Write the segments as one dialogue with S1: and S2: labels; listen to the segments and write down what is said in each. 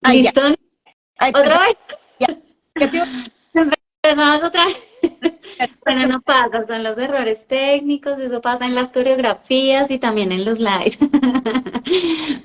S1: Ay, ya.
S2: ¿Listo?
S1: Ay,
S2: ¿Otra
S1: perdón.
S2: vez?
S1: Ya. ¿Qué te iba
S2: Empezamos otra vez.
S1: a
S2: Bueno,
S1: decir?
S2: no pasa, son los errores técnicos, eso pasa en las coreografías y también en los lives.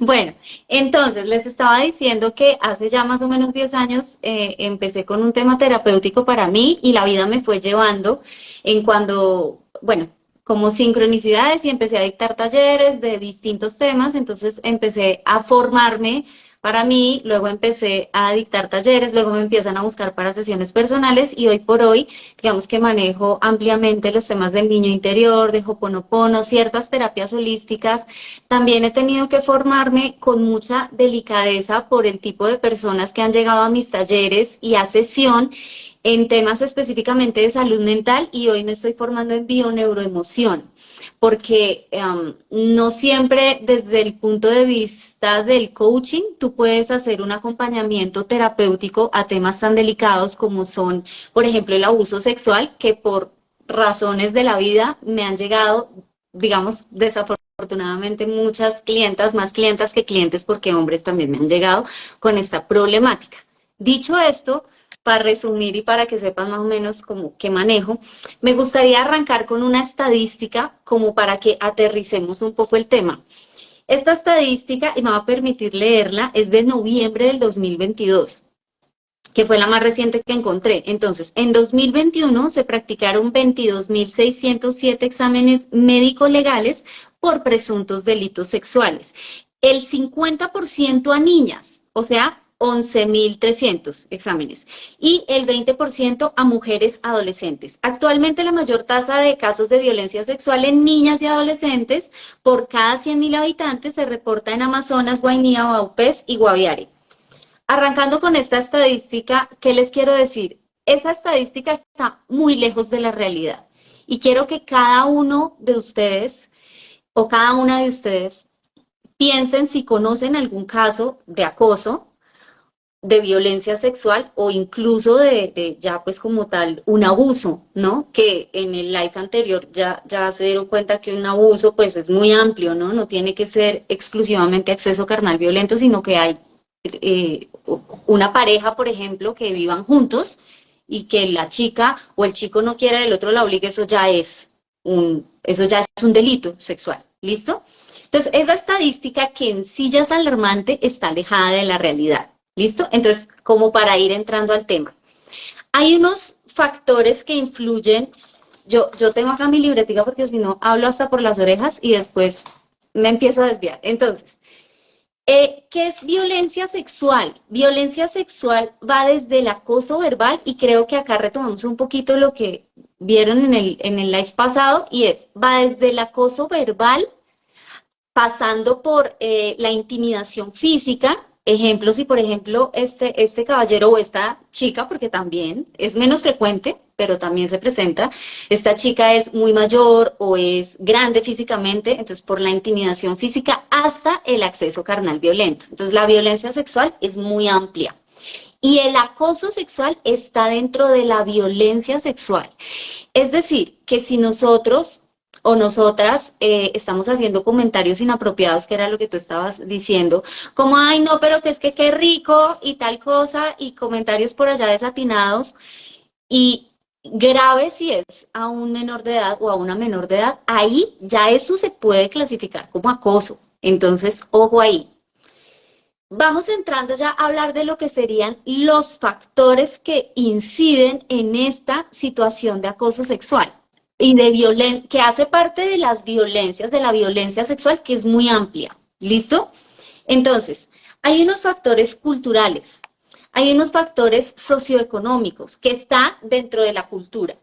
S2: Bueno, entonces les estaba diciendo que hace ya más o menos 10 años empecé con un tema terapéutico para mí y la vida me fue llevando en cuando, bueno, como sincronicidades y empecé a dictar talleres de distintos temas, entonces empecé a formarme para mí, luego empecé a dictar talleres, luego me empiezan a buscar para sesiones personales y hoy por hoy, digamos que manejo ampliamente los temas del niño interior, de Ho'oponopono, ciertas terapias holísticas. También he tenido que formarme con mucha delicadeza por el tipo de personas que han llegado a mis talleres y a sesión en temas específicamente de salud mental y hoy me estoy formando en bioneuroemoción porque no siempre desde el punto de vista del coaching tú puedes hacer un acompañamiento terapéutico a temas tan delicados como son, por ejemplo, el abuso sexual, que por razones de la vida me han llegado, digamos, desafortunadamente muchas clientas, más clientas que clientes, porque hombres también me han llegado con esta problemática. Dicho esto, para resumir y para que sepas más o menos cómo qué manejo, me gustaría arrancar con una estadística como para que aterricemos un poco el tema. Esta estadística, y me va a permitir leerla, es de noviembre del 2022, que fue la más reciente que encontré. Entonces, en 2021 se practicaron 22.607 exámenes médico-legales por presuntos delitos sexuales. El 50% a niñas, o sea, 11.300 exámenes, y el 20% a mujeres adolescentes. Actualmente la mayor tasa de casos de violencia sexual en niñas y adolescentes por cada 100.000 habitantes se reporta en Amazonas, Guainía, Vaupés y Guaviare. Arrancando con esta estadística, ¿qué les quiero decir? Esa estadística está muy lejos de la realidad y quiero que cada uno de ustedes o cada una de ustedes piensen si conocen algún caso de acoso, de violencia sexual o incluso de ya pues como tal un abuso, ¿no? Que en el live anterior ya se dieron cuenta que un abuso pues es muy amplio, ¿no? No tiene que ser exclusivamente acceso carnal violento, sino que hay eh, una pareja, por ejemplo, que vivan juntos y que la chica o el chico no quiera del otro la obligue, eso ya es un delito sexual, ¿listo? Entonces, esa estadística que en sí ya es alarmante está alejada de la realidad. ¿Listo? Entonces, como para ir entrando al tema. Hay unos factores que influyen. Yo tengo acá mi libretica porque si no hablo hasta por las orejas y después me empiezo a desviar. Entonces, ¿qué es violencia sexual? Violencia sexual va desde el acoso verbal y creo que acá retomamos un poquito lo que vieron en el live pasado y va desde el acoso verbal pasando por la intimidación física. Ejemplo, si por ejemplo este caballero o esta chica, porque también es menos frecuente, pero también se presenta, esta chica es muy mayor o es grande físicamente, entonces por la intimidación física hasta el acceso carnal violento. Entonces la violencia sexual es muy amplia. Y el acoso sexual está dentro de la violencia sexual. Es decir, que si nosotros o nosotras estamos haciendo comentarios inapropiados, que era lo que tú estabas diciendo, como, ay, no, pero que es que qué rico y tal cosa, y comentarios por allá desatinados, y grave si es a un menor de edad o a una menor de edad, ahí ya eso se puede clasificar como acoso. Entonces, ojo ahí. Vamos entrando ya a hablar de lo que serían los factores que inciden en esta situación de acoso sexual y de violencia, que hace parte de las violencias, de la violencia sexual, que es muy amplia. ¿Listo? Entonces, hay unos factores culturales, hay unos factores socioeconómicos que están dentro de la cultura,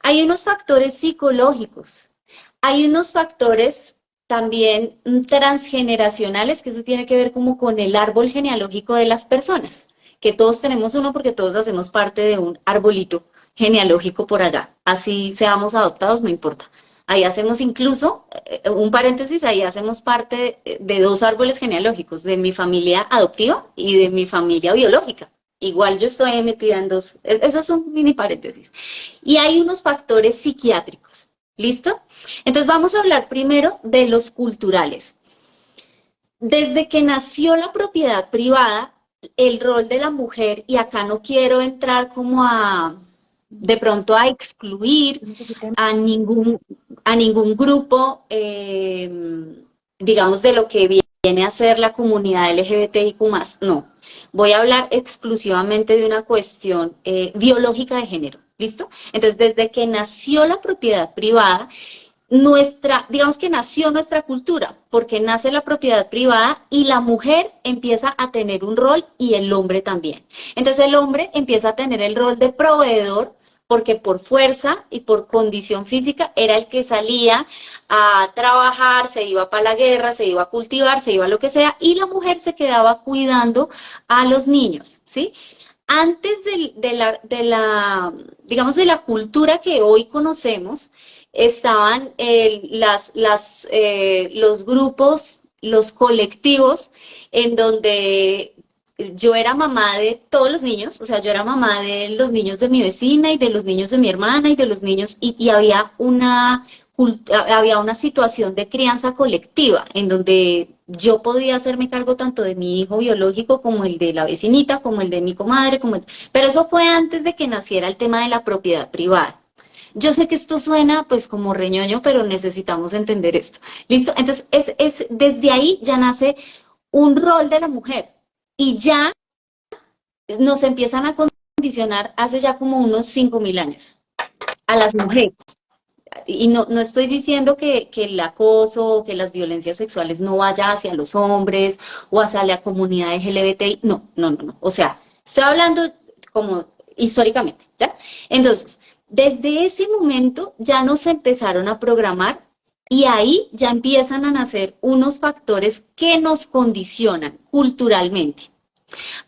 S2: hay unos factores psicológicos, hay unos factores también transgeneracionales, que eso tiene que ver como con el árbol genealógico de las personas, que todos tenemos uno porque todos hacemos parte de un arbolito genealógico por allá. Así seamos adoptados, no importa. Ahí hacemos incluso, un paréntesis, ahí hacemos parte de dos árboles genealógicos, de mi familia adoptiva y de mi familia biológica. Igual yo estoy metida en dos, esos son mini paréntesis. Y hay unos factores psiquiátricos. ¿Listo? Entonces vamos a hablar primero de los culturales. Desde que nació la propiedad privada, el rol de la mujer, y acá no quiero entrar como de pronto a excluir a ningún grupo, digamos, de lo que viene a ser la comunidad LGBTIQ+, no. Voy a hablar exclusivamente de una cuestión biológica de género, ¿listo? Entonces, desde que nació la propiedad privada, digamos que nació nuestra cultura, porque nace la propiedad privada y la mujer empieza a tener un rol y el hombre también. Entonces el hombre empieza a tener el rol de proveedor, porque por fuerza y por condición física era el que salía a trabajar, se iba para la guerra, se iba a cultivar, se iba a lo que sea, y la mujer se quedaba cuidando a los niños, ¿sí? Antes digamos, de la cultura que hoy conocemos, estaban los grupos, los colectivos, en donde yo era mamá de todos los niños, o sea, yo era mamá de los niños de mi vecina y de los niños de mi hermana y de los niños, y había una situación de crianza colectiva en donde yo podía hacerme cargo tanto de mi hijo biológico como el de la vecinita, como el de mi comadre, pero eso fue antes de que naciera el tema de la propiedad privada. Yo sé que esto suena pues como reñoño, pero necesitamos entender esto. ¿Listo? Entonces, desde ahí ya nace un rol de la mujer y ya nos empiezan a condicionar hace ya como unos 5.000 años a las mujeres. Y no estoy diciendo que el acoso, que las violencias sexuales no vaya hacia los hombres o hacia la comunidad LGBTI. No, no, no, no. O sea, estoy hablando como históricamente, ¿ya? Entonces, desde ese momento ya nos empezaron a programar y ahí ya empiezan a nacer unos factores que nos condicionan culturalmente.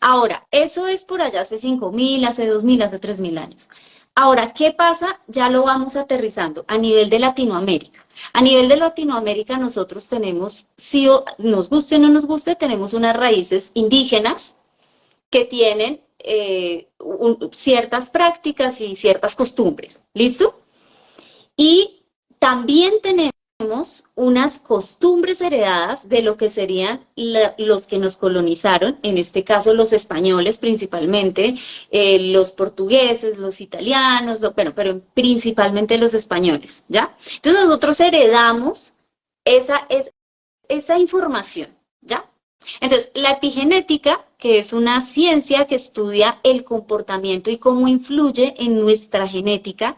S2: Ahora, eso es por allá hace 5.000, hace 2.000, hace 3.000 años. Ahora, ¿qué pasa? Ya lo vamos aterrizando a nivel de Latinoamérica. A nivel de Latinoamérica nosotros tenemos, si nos guste o no nos guste, tenemos unas raíces indígenas que tienen ciertas prácticas y ciertas costumbres. ¿Listo? Y también tenemos unas costumbres heredadas de lo que serían los que nos colonizaron, en este caso los españoles principalmente, los portugueses, los italianos, bueno, pero principalmente los españoles, ¿ya? Entonces nosotros heredamos esa información, ¿ya? Entonces, la epigenética, que es una ciencia que estudia el comportamiento y cómo influye en nuestra genética,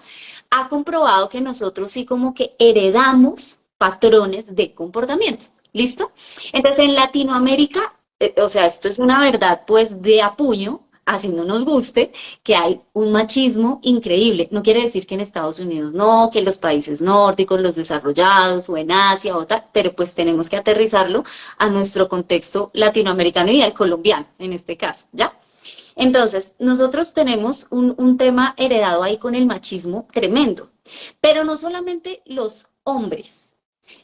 S2: ha comprobado que nosotros sí como que heredamos patrones de comportamiento. ¿Listo? Entonces, en Latinoamérica, o sea, esto es una verdad pues de apuño, así no nos guste, que hay un machismo increíble. No quiere decir que en Estados Unidos no, que en los países nórdicos, los desarrollados, o en Asia, o tal, pero pues tenemos que aterrizarlo a nuestro contexto latinoamericano y al colombiano, en este caso, ¿ya? Entonces, nosotros tenemos un tema heredado ahí con el machismo tremendo, pero no solamente los hombres,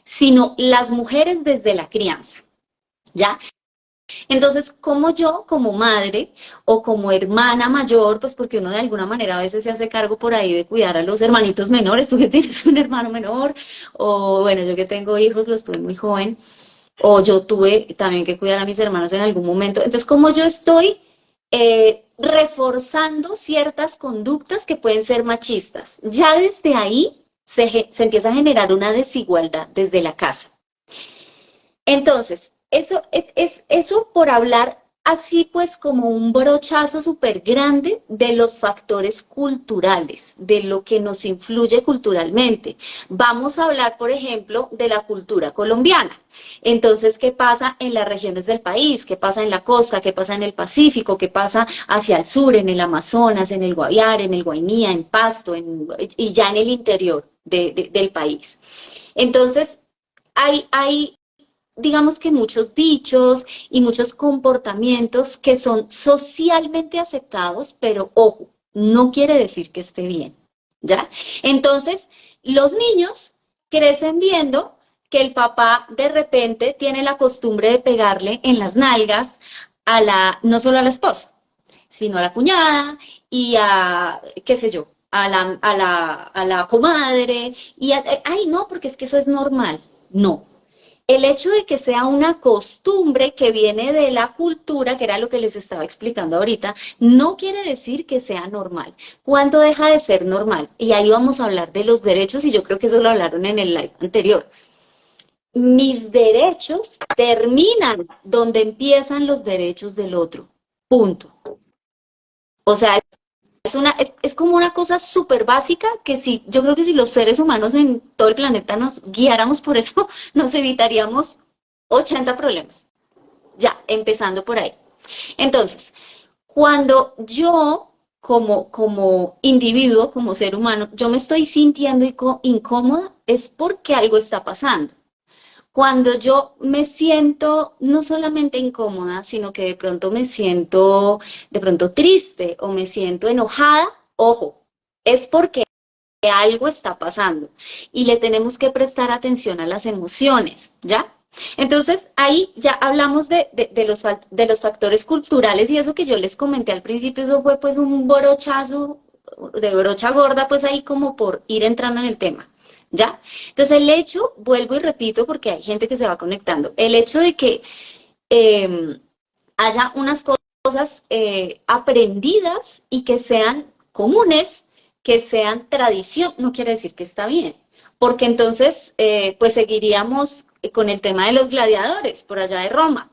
S2: sino las mujeres desde la crianza, ¿ya? Entonces, como yo, como madre o como hermana mayor, pues porque uno de alguna manera a veces se hace cargo por ahí de cuidar a los hermanitos menores, tú que tienes un hermano menor, o bueno, yo que tengo hijos, los tuve muy joven, o yo tuve también que cuidar a mis hermanos en algún momento. Entonces, como yo estoy reforzando ciertas conductas que pueden ser machistas, ya desde ahí se empieza a generar una desigualdad desde la casa. Entonces, eso por hablar así pues como un brochazo súper grande de los factores culturales, de lo que nos influye culturalmente. Vamos a hablar, por ejemplo, de la cultura colombiana. Entonces, ¿qué pasa en las regiones del país? ¿Qué pasa en la costa? ¿Qué pasa en el Pacífico? ¿Qué pasa hacia el sur, en el Amazonas, en el Guaviare, en el Guainía, en Pasto, y ya en el interior del país? Entonces, hay digamos que muchos dichos y muchos comportamientos que son socialmente aceptados, pero ojo, no quiere decir que esté bien, ¿ya? Entonces, los niños crecen viendo que el papá de repente tiene la costumbre de pegarle en las nalgas no solo a la esposa, sino a la cuñada y qué sé yo, a la comadre, ay, no, porque es que eso es normal. No, el hecho de que sea una costumbre que viene de la cultura, que era lo que les estaba explicando ahorita, no quiere decir que sea normal. ¿Cuándo deja de ser normal? Y ahí vamos a hablar de los derechos, y yo creo que eso lo hablaron en el live anterior. Mis derechos terminan donde empiezan los derechos del otro. Punto. O sea, es como una cosa súper básica que si, yo creo que si los seres humanos en todo el planeta nos guiáramos por eso, nos evitaríamos 80 problemas. Ya, empezando por ahí. Entonces, cuando yo, como individuo, como ser humano, yo me estoy sintiendo incómoda, es porque algo está pasando. Cuando yo me siento no solamente incómoda, sino que de pronto me siento de pronto triste o me siento enojada, ojo, es porque algo está pasando y le tenemos que prestar atención a las emociones, ¿ya? Entonces, ahí ya hablamos de los factores culturales y eso que yo les comenté al principio, eso fue pues un brochazo de brocha gorda, pues ahí como por ir entrando en el tema. ¿Ya? Entonces el hecho, vuelvo y repito porque hay gente que se va conectando, el hecho de que eh, haya unas cosas aprendidas y que sean comunes, que sean tradición, no quiere decir que está bien, porque entonces pues seguiríamos con el tema de los gladiadores por allá de Roma,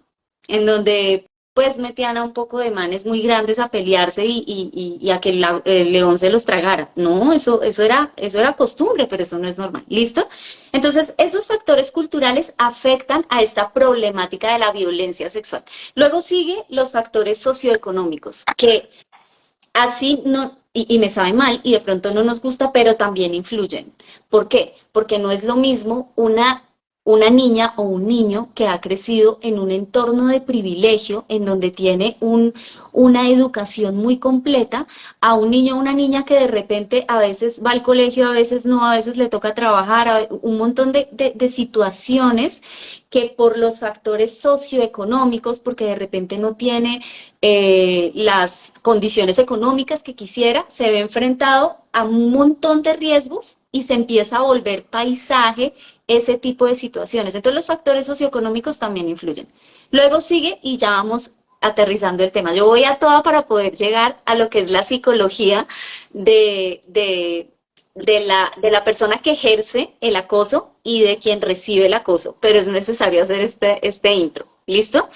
S2: en donde pues metían a un poco de manes muy grandes a pelearse y a que el león se los tragara. No, eso era costumbre, pero eso no es normal. ¿Listo? Entonces, esos factores culturales afectan a esta problemática de la violencia sexual. Luego sigue los factores socioeconómicos, que así no, y me sabe mal, y de pronto no nos gusta, pero también influyen. ¿Por qué? Porque no es lo mismo una niña o un niño que ha crecido en un entorno de privilegio, en donde tiene una educación muy completa, a un niño o una niña que de repente a veces va al colegio, a veces no, a veces le toca trabajar, un montón de situaciones que por los factores socioeconómicos, porque de repente no tiene las condiciones económicas que quisiera, se ve enfrentado a un montón de riesgos y se empieza a volver paisaje ese tipo de situaciones. Entonces los factores socioeconómicos también influyen. Luego sigue y ya vamos aterrizando el tema. Yo voy a toda para poder llegar a lo que es la psicología de la persona que ejerce el acoso y de quien recibe el acoso, pero es necesario hacer este intro. ¿Listo?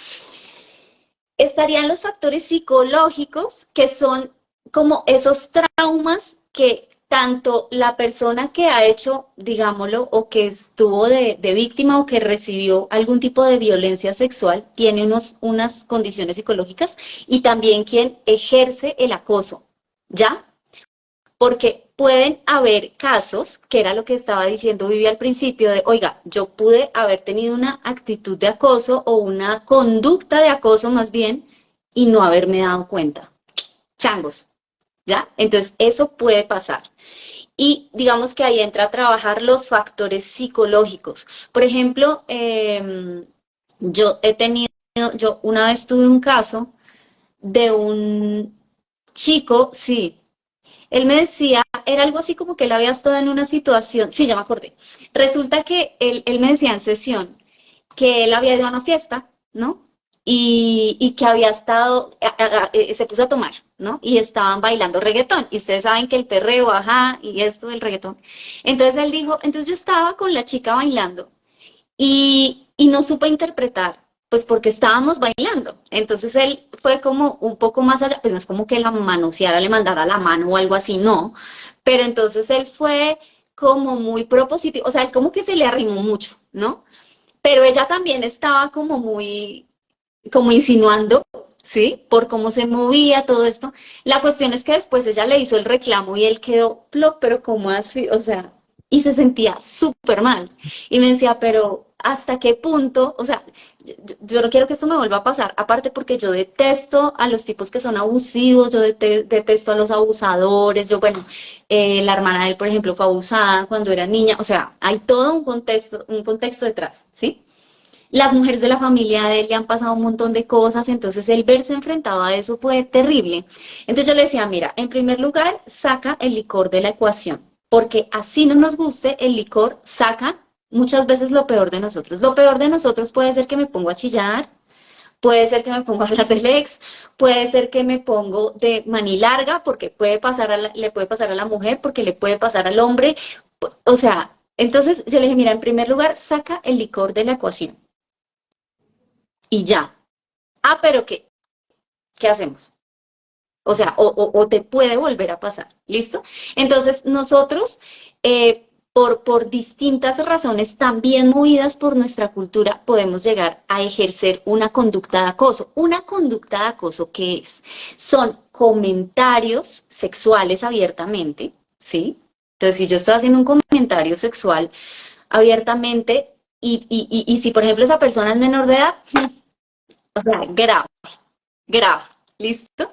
S2: Estarían los factores psicológicos, que son como esos traumas que tanto la persona que ha hecho, digámoslo, o que estuvo de víctima o que recibió algún tipo de violencia sexual, tiene unas condiciones psicológicas, y también quien ejerce el acoso, ¿ya? Porque pueden haber casos, que era lo que estaba diciendo Vivi al principio, de, oiga, yo pude haber tenido una actitud de acoso o una conducta de acoso más bien y no haberme dado cuenta. Changos, ¿ya? Entonces, eso puede pasar. Y digamos que ahí entra a trabajar los factores psicológicos. Por ejemplo, yo una vez tuve un caso de un chico, sí, él me decía, era algo así como que él había estado en una situación, sí, ya me acordé. Resulta que él me decía en sesión que él había ido a una fiesta, ¿no? Y que había estado, se puso a tomar, ¿no? Y estaban bailando reggaetón. Y ustedes saben que el perreo, ajá, y esto del reggaetón. Entonces él dijo, entonces yo estaba con la chica bailando y no supe interpretar, pues porque estábamos bailando. Entonces él fue como un poco más allá, pues no es como que la manoseara, le mandara la mano o algo así, no. Pero entonces él fue como muy propositivo, o sea, es como que se le arrimó mucho, ¿no? Pero ella también estaba como muy, como insinuando, ¿sí? Por cómo se movía todo esto. La cuestión es que después ella le hizo el reclamo y él quedó, pero ¿cómo así? O sea, y se sentía súper mal. Y me decía, pero ¿hasta qué punto? O sea, yo no quiero que esto me vuelva a pasar, aparte porque yo detesto a los tipos que son abusivos, yo detesto a los abusadores, yo, bueno, la hermana de él, por ejemplo, fue abusada cuando era niña, o sea, hay todo un contexto detrás, ¿sí? Las mujeres de la familia de él le han pasado un montón de cosas, entonces el verse enfrentado a eso fue terrible. Entonces yo le decía, mira, en primer lugar, saca el licor de la ecuación, porque así no nos guste, el licor saca muchas veces lo peor de nosotros. Lo peor de nosotros puede ser que me pongo a chillar, puede ser que me pongo a hablar del ex, puede ser que me pongo de manilarga, porque puede pasar le puede pasar a la mujer, porque le puede pasar al hombre. O sea, entonces yo le dije, mira, en primer lugar, saca el licor de la ecuación y ya. Ah, pero ¿qué hacemos? O sea, o te puede volver a pasar, ¿listo? Entonces, nosotros, por distintas razones, también movidas por nuestra cultura, podemos llegar a ejercer una conducta de acoso. Una conducta de acoso, ¿qué es? Son comentarios sexuales abiertamente, ¿sí? Entonces, si yo estoy haciendo un comentario sexual abiertamente y si, por ejemplo, esa persona es menor de edad, o sea, grave, grave, ¿listo?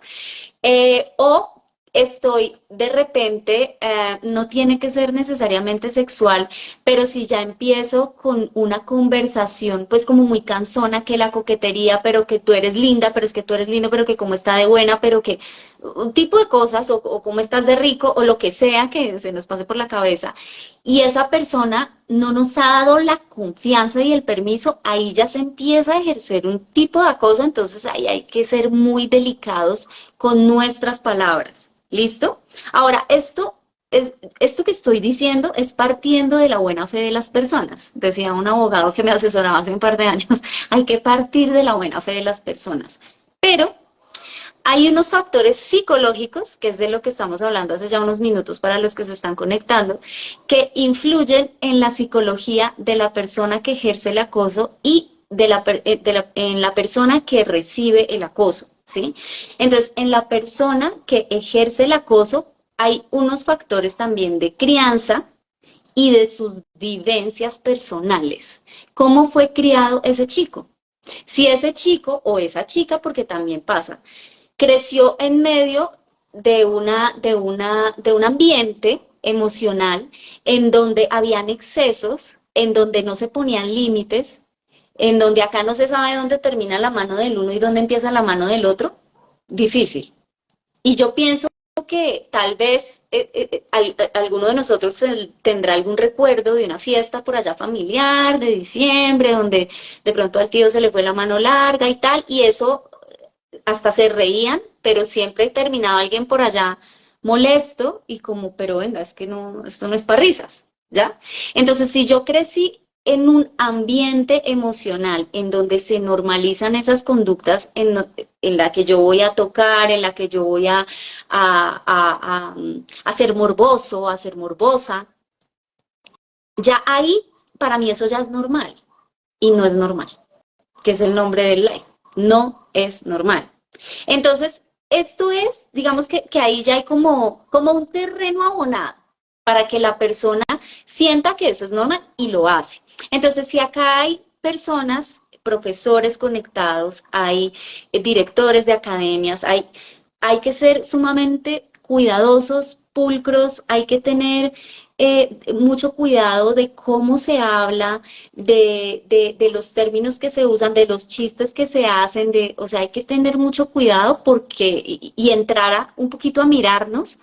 S2: O estoy de repente, no tiene que ser necesariamente sexual, pero si ya empiezo con una conversación, pues como muy cansona, que la coquetería, pero que tú eres linda, pero es que tú eres lindo, pero que como está de buena, pero que un tipo de cosas, o cómo estás de rico, o lo que sea que se nos pase por la cabeza, y esa persona no nos ha dado la confianza y el permiso, ahí ya se empieza a ejercer un tipo de acoso, entonces ahí hay que ser muy delicados con nuestras palabras. ¿Listo? Ahora, esto que estoy diciendo es partiendo de la buena fe de las personas. Decía un abogado que me asesoraba hace un par de años, hay que partir de la buena fe de las personas. Pero hay unos factores psicológicos, que es de lo que estamos hablando hace ya unos minutos para los que se están conectando, que influyen en la psicología de la persona que ejerce el acoso y en la persona que recibe el acoso, ¿sí? Entonces, en la persona que ejerce el acoso hay unos factores también de crianza y de sus vivencias personales. ¿Cómo fue criado ese chico? Si ese chico o esa chica, porque también pasa, creció en medio de un ambiente emocional en donde habían excesos, en donde no se ponían límites, en donde acá no se sabe dónde termina la mano del uno y dónde empieza la mano del otro, difícil. Y yo pienso que tal vez alguno de nosotros tendrá algún recuerdo de una fiesta por allá familiar, de diciembre, donde de pronto al tío se le fue la mano larga y tal, y eso hasta se reían, pero siempre terminaba alguien por allá molesto y como, pero venga, es que no, esto no es para risas, ¿ya? Entonces, si yo crecí en un ambiente emocional en donde se normalizan esas conductas en la que yo voy a tocar, en la que yo voy a ser morboso, a ser morbosa, ya ahí para mí eso ya es normal y no es normal, que es el nombre del live. No es normal. Entonces, esto es, digamos que ahí ya hay como un terreno abonado para que la persona sienta que eso es normal y lo hace. Entonces, si acá hay personas, profesores conectados, hay directores de academias, hay que ser sumamente cuidadosos, pulcros, hay que tener mucho cuidado de cómo se habla, de los términos que se usan, de los chistes que se hacen, o sea, hay que tener mucho cuidado porque, y entrar un poquito a mirarnos,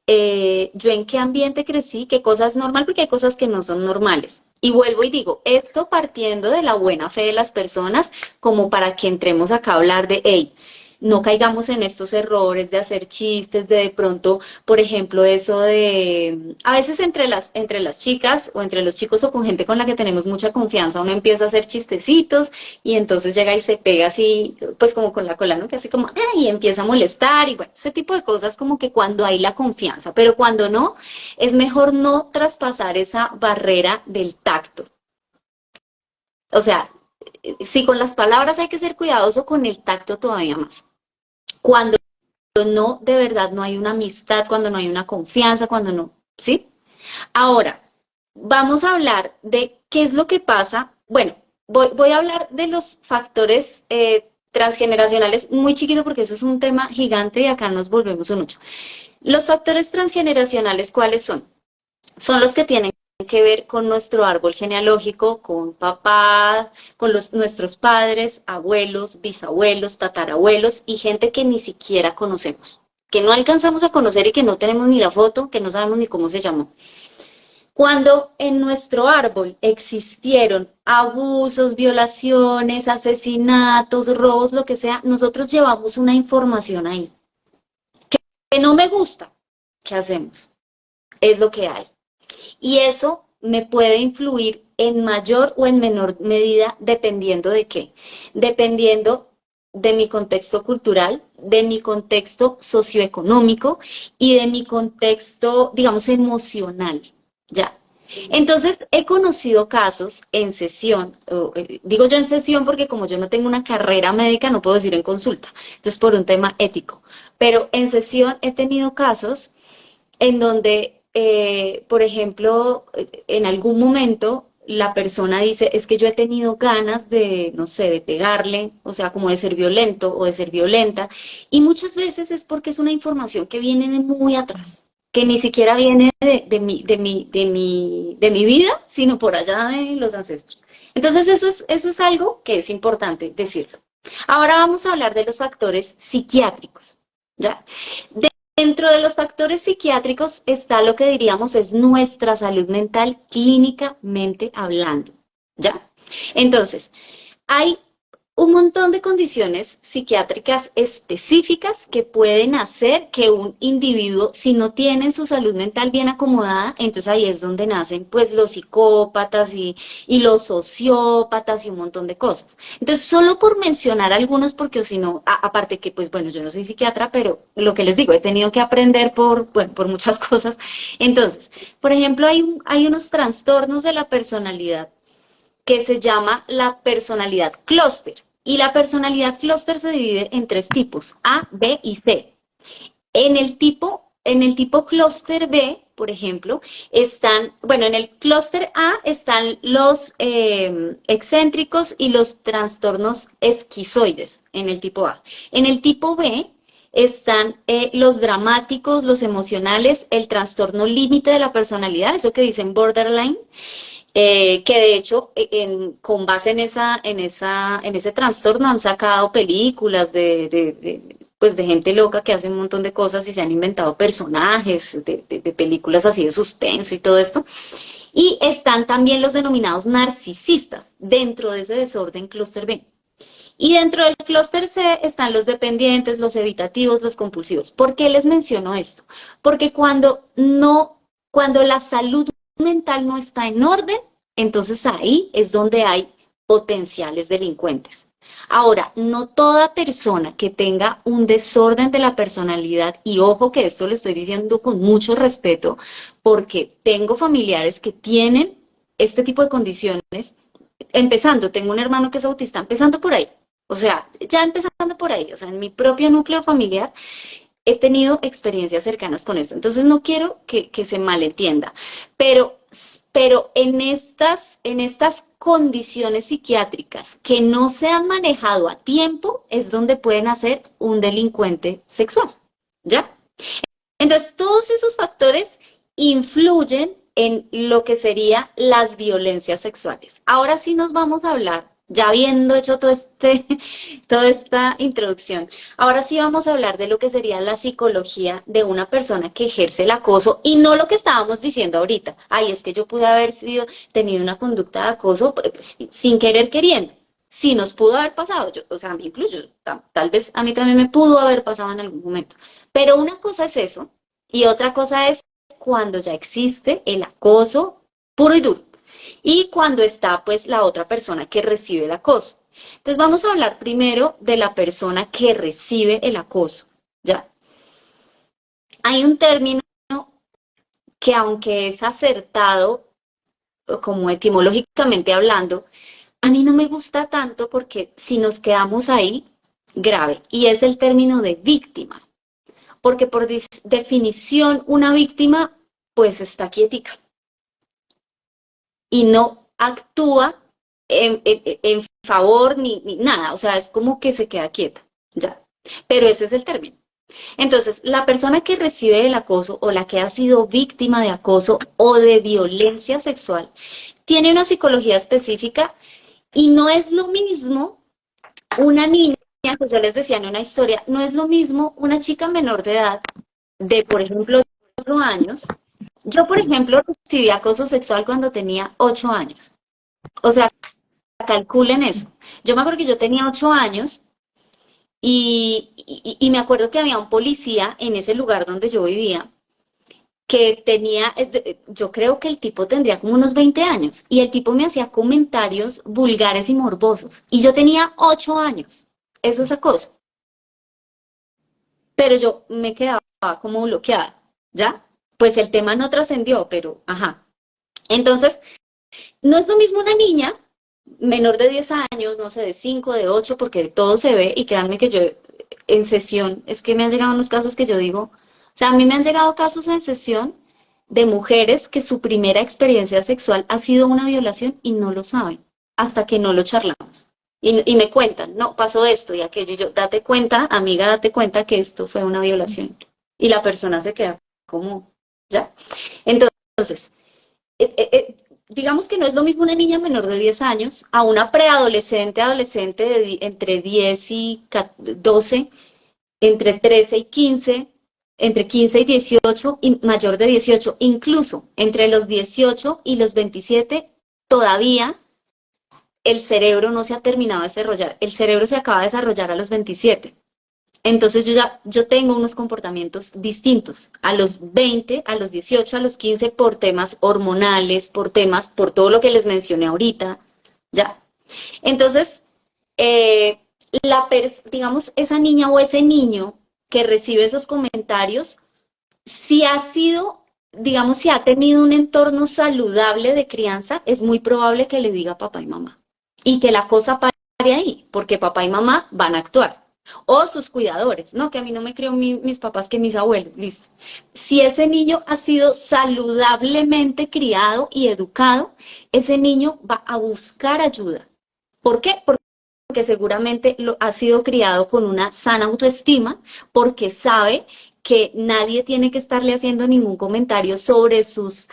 S2: yo en qué ambiente crecí, qué cosa es normal, porque hay cosas que no son normales. Y vuelvo y digo, esto partiendo de la buena fe de las personas, como para que entremos acá a hablar de, hey, no caigamos en estos errores de hacer chistes, de pronto, por ejemplo, eso de, a veces entre las chicas o entre los chicos o con gente con la que tenemos mucha confianza, uno empieza a hacer chistecitos y entonces llega y se pega así, pues como con la cola, ¿no? Que así como, y empieza a molestar y bueno, ese tipo de cosas como que cuando hay la confianza, pero cuando no, es mejor no traspasar esa barrera del tacto. O sea, si con las palabras hay que ser cuidadoso, con el tacto todavía más. Cuando no, de verdad, no hay una amistad, cuando no hay una confianza, cuando no, ¿sí? Ahora, vamos a hablar de qué es lo que pasa. Bueno, voy a hablar de los factores transgeneracionales muy chiquito porque eso es un tema gigante y acá nos volvemos un ocho. Los factores transgeneracionales, ¿cuáles son? Son los que tienen que ver con nuestro árbol genealógico, con papá, con nuestros padres, abuelos, bisabuelos, tatarabuelos y gente que ni siquiera conocemos, que no alcanzamos a conocer y que no tenemos ni la foto, que no sabemos ni cómo se llamó. Cuando en nuestro árbol existieron abusos, violaciones, asesinatos, robos, lo que sea, nosotros llevamos una información ahí. Que no me gusta, ¿qué hacemos? Es lo que hay. Y eso me puede influir en mayor o en menor medida dependiendo de qué. Dependiendo de mi contexto cultural, de mi contexto socioeconómico y de mi contexto, digamos, emocional, ¿ya? Entonces, he conocido casos en sesión, digo yo en sesión porque como yo no tengo una carrera médica, no puedo decir en consulta, entonces por un tema ético, pero en sesión he tenido casos en donde, por ejemplo, en algún momento la persona dice, es que yo he tenido ganas de, no sé, de pegarle, o sea, como de ser violento o de ser violenta, y muchas veces es porque es una información que viene de muy atrás, que ni siquiera viene de mi vida, sino por allá de los ancestros. Entonces, eso es algo que es importante decirlo. Ahora vamos a hablar de los factores psiquiátricos, ¿ya? Dentro de los factores psiquiátricos está lo que diríamos es nuestra salud mental clínicamente hablando, ¿ya? Entonces, hay un montón de condiciones psiquiátricas específicas que pueden hacer que un individuo, si no tiene su salud mental bien acomodada, entonces ahí es donde nacen pues los psicópatas y los sociópatas y un montón de cosas. Entonces, solo por mencionar algunos, porque o si no, aparte que pues bueno, yo no soy psiquiatra, pero lo que les digo, he tenido que aprender bueno, por muchas cosas. Entonces, por ejemplo, hay unos trastornos de la personalidad que se llama la personalidad clúster. Y la personalidad clúster se divide en tres tipos, A, B y C. En el tipo clúster B, por ejemplo, en el clúster A están los excéntricos y los trastornos esquizoides, en el tipo A. En el tipo B están los dramáticos, los emocionales, el trastorno límite de la personalidad, eso que dicen borderline, que de hecho, con base en ese trastorno han sacado películas pues de gente loca que hace un montón de cosas y se han inventado personajes de películas así de suspenso y todo esto. Y están también los denominados narcisistas dentro de ese desorden clúster B. Y dentro del clúster C están los dependientes, los evitativos, los compulsivos. ¿Por qué les menciono esto? Porque cuando la salud mental no está en orden, entonces ahí es donde hay potenciales delincuentes. Ahora, no toda persona que tenga un desorden de la personalidad, y ojo que esto lo estoy diciendo con mucho respeto, porque tengo familiares que tienen este tipo de condiciones, empezando, tengo un hermano que es autista, empezando por ahí, o sea, ya empezando por ahí, o sea, en mi propio núcleo familiar, he tenido experiencias cercanas con esto, entonces no quiero que se malentienda, pero en estas condiciones psiquiátricas que no se han manejado a tiempo es donde pueden hacer un delincuente sexual, ¿ya? Entonces, todos esos factores influyen en lo que serían las violencias sexuales. Ahora sí nos vamos a hablar, ya habiendo hecho toda esta introducción, ahora sí vamos a hablar de lo que sería la psicología de una persona que ejerce el acoso y no lo que estábamos diciendo ahorita. Ay, es que yo pude haber tenido una conducta de acoso pues, sin querer queriendo. Sí, nos pudo haber pasado, o sea, me incluyo, tal vez a mí también me pudo haber pasado en algún momento. Pero una cosa es eso y otra cosa es cuando ya existe el acoso puro y duro y cuando está pues la otra persona que recibe el acoso. Entonces vamos a hablar primero de la persona que recibe el acoso, ¿ya? Hay un término que aunque es acertado, como etimológicamente hablando, a mí no me gusta tanto porque si nos quedamos ahí, grave, y es el término de víctima. Porque por definición una víctima pues está quietica y no actúa en favor ni nada, o sea, es como que se queda quieta, ya. Pero ese es el término. Entonces, la persona que recibe el acoso o la que ha sido víctima de acoso o de violencia sexual tiene una psicología específica y no es lo mismo una niña, pues yo les decía en una historia, no es lo mismo una chica menor de edad de, por ejemplo, 4 años, Yo, por ejemplo, recibí acoso sexual cuando tenía 8 años. O sea, calculen eso. Yo me acuerdo que yo tenía 8 años y me acuerdo que había un policía en ese lugar donde yo vivía que tenía, yo creo que el tipo tendría como unos 20 años y el tipo me hacía comentarios vulgares y morbosos y yo tenía 8 años. Eso es acoso. Pero yo me quedaba como bloqueada, ¿ya? Pues el tema no trascendió, pero ajá. Entonces, no es lo mismo una niña menor de 10 años, no sé, de 5 de 8 porque todo se ve, y créanme que yo en sesión, es que me han llegado unos casos que yo digo, o sea, a mí me han llegado casos en sesión de mujeres que su primera experiencia sexual ha sido una violación y no lo saben, hasta que no lo charlamos. Y me cuentan, no, pasó esto y aquello, y yo, date cuenta, amiga, date cuenta que esto fue una violación. Y la persona se queda como, ¿ya? Entonces, digamos que no es lo mismo una niña menor de 10 años a una preadolescente, adolescente de entre 10 y 12, entre 13 y 15, entre 15 y 18 y mayor de 18, incluso entre los 18 y los 27, todavía el cerebro no se ha terminado de desarrollar. El cerebro se acaba de desarrollar a los 27. Entonces yo tengo unos comportamientos distintos a los 20, a los 18, a los 15 por temas hormonales, por temas, por todo lo que les mencioné ahorita, ya. Entonces, eh, digamos, esa niña o ese niño que recibe esos comentarios, si ha sido, digamos, si ha tenido un entorno saludable de crianza, es muy probable que le diga papá y mamá y que la cosa pare ahí, porque papá y mamá van a actuar. O sus cuidadores, ¿no? Que a mí no me crió mis papás que mis abuelos, listo. Si ese niño ha sido saludablemente criado y educado, ese niño va a buscar ayuda. ¿Por qué? Porque seguramente ha sido criado con una sana autoestima, porque sabe que nadie tiene que estarle haciendo ningún comentario sobre sus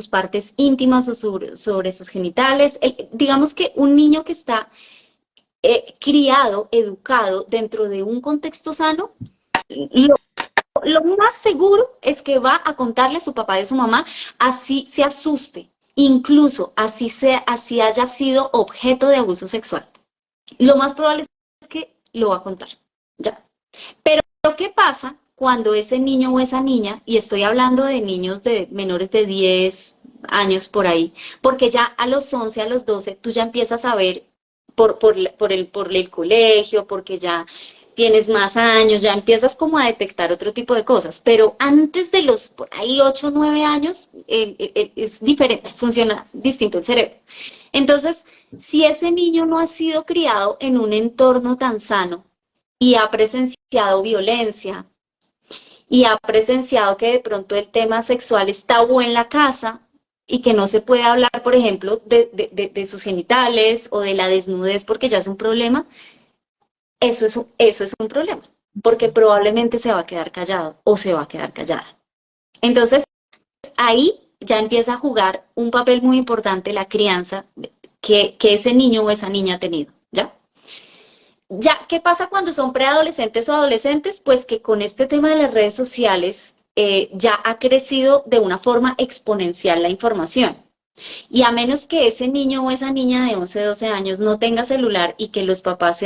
S2: partes íntimas o sobre sus genitales. Digamos que un niño que está criado, educado dentro de un contexto sano, lo, lo más seguro es que va a contarle a su papá y a su mamá, así se asuste, incluso así haya sido objeto de abuso sexual. Lo más probable es que lo va a contar, ¿ya? Pero, ¿qué pasa cuando ese niño o esa niña, y estoy hablando de niños de menores de 10 años por ahí, porque ya a los 11, a los 12, tú ya empiezas a ver por el colegio, porque ya tienes más años, ya empiezas como a detectar otro tipo de cosas, pero antes de los por ahí 8 o 9 años es diferente, funciona distinto el cerebro. Entonces, si ese niño no ha sido criado en un entorno tan sano y ha presenciado violencia y ha presenciado que de pronto el tema sexual es tabú en la casa y que no se puede hablar, por ejemplo, de sus genitales o de la desnudez porque ya es un problema, eso es un problema, porque probablemente se va a quedar callado o se va a quedar callada. Entonces, ahí ya empieza a jugar un papel muy importante la crianza que ese niño o esa niña ha tenido, ¿ya? Ya, ¿qué pasa cuando son preadolescentes o adolescentes? Pues que con este tema de las redes sociales ya ha crecido de una forma exponencial la información. Y a menos que ese niño o esa niña de 11, 12 años no tenga celular y que los papás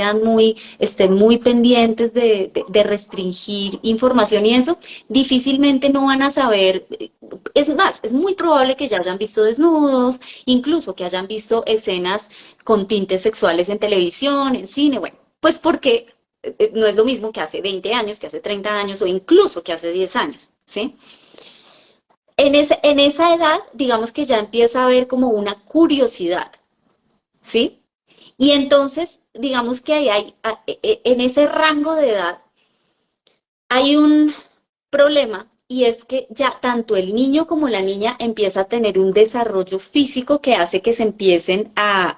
S2: estén muy pendientes de restringir información y eso, difícilmente no van a saber. Es más, es muy probable que ya hayan visto desnudos, incluso que hayan visto escenas con tintes sexuales en televisión, en cine, bueno, pues porque no es lo mismo que hace 20 años, que hace 30 años o incluso que hace 10 años, ¿sí? En esa edad, digamos que ya empieza a haber como una curiosidad, ¿sí? Y entonces, digamos que en ese rango de edad hay un problema y es que ya tanto el niño como la niña empieza a tener un desarrollo físico que hace que se empiecen a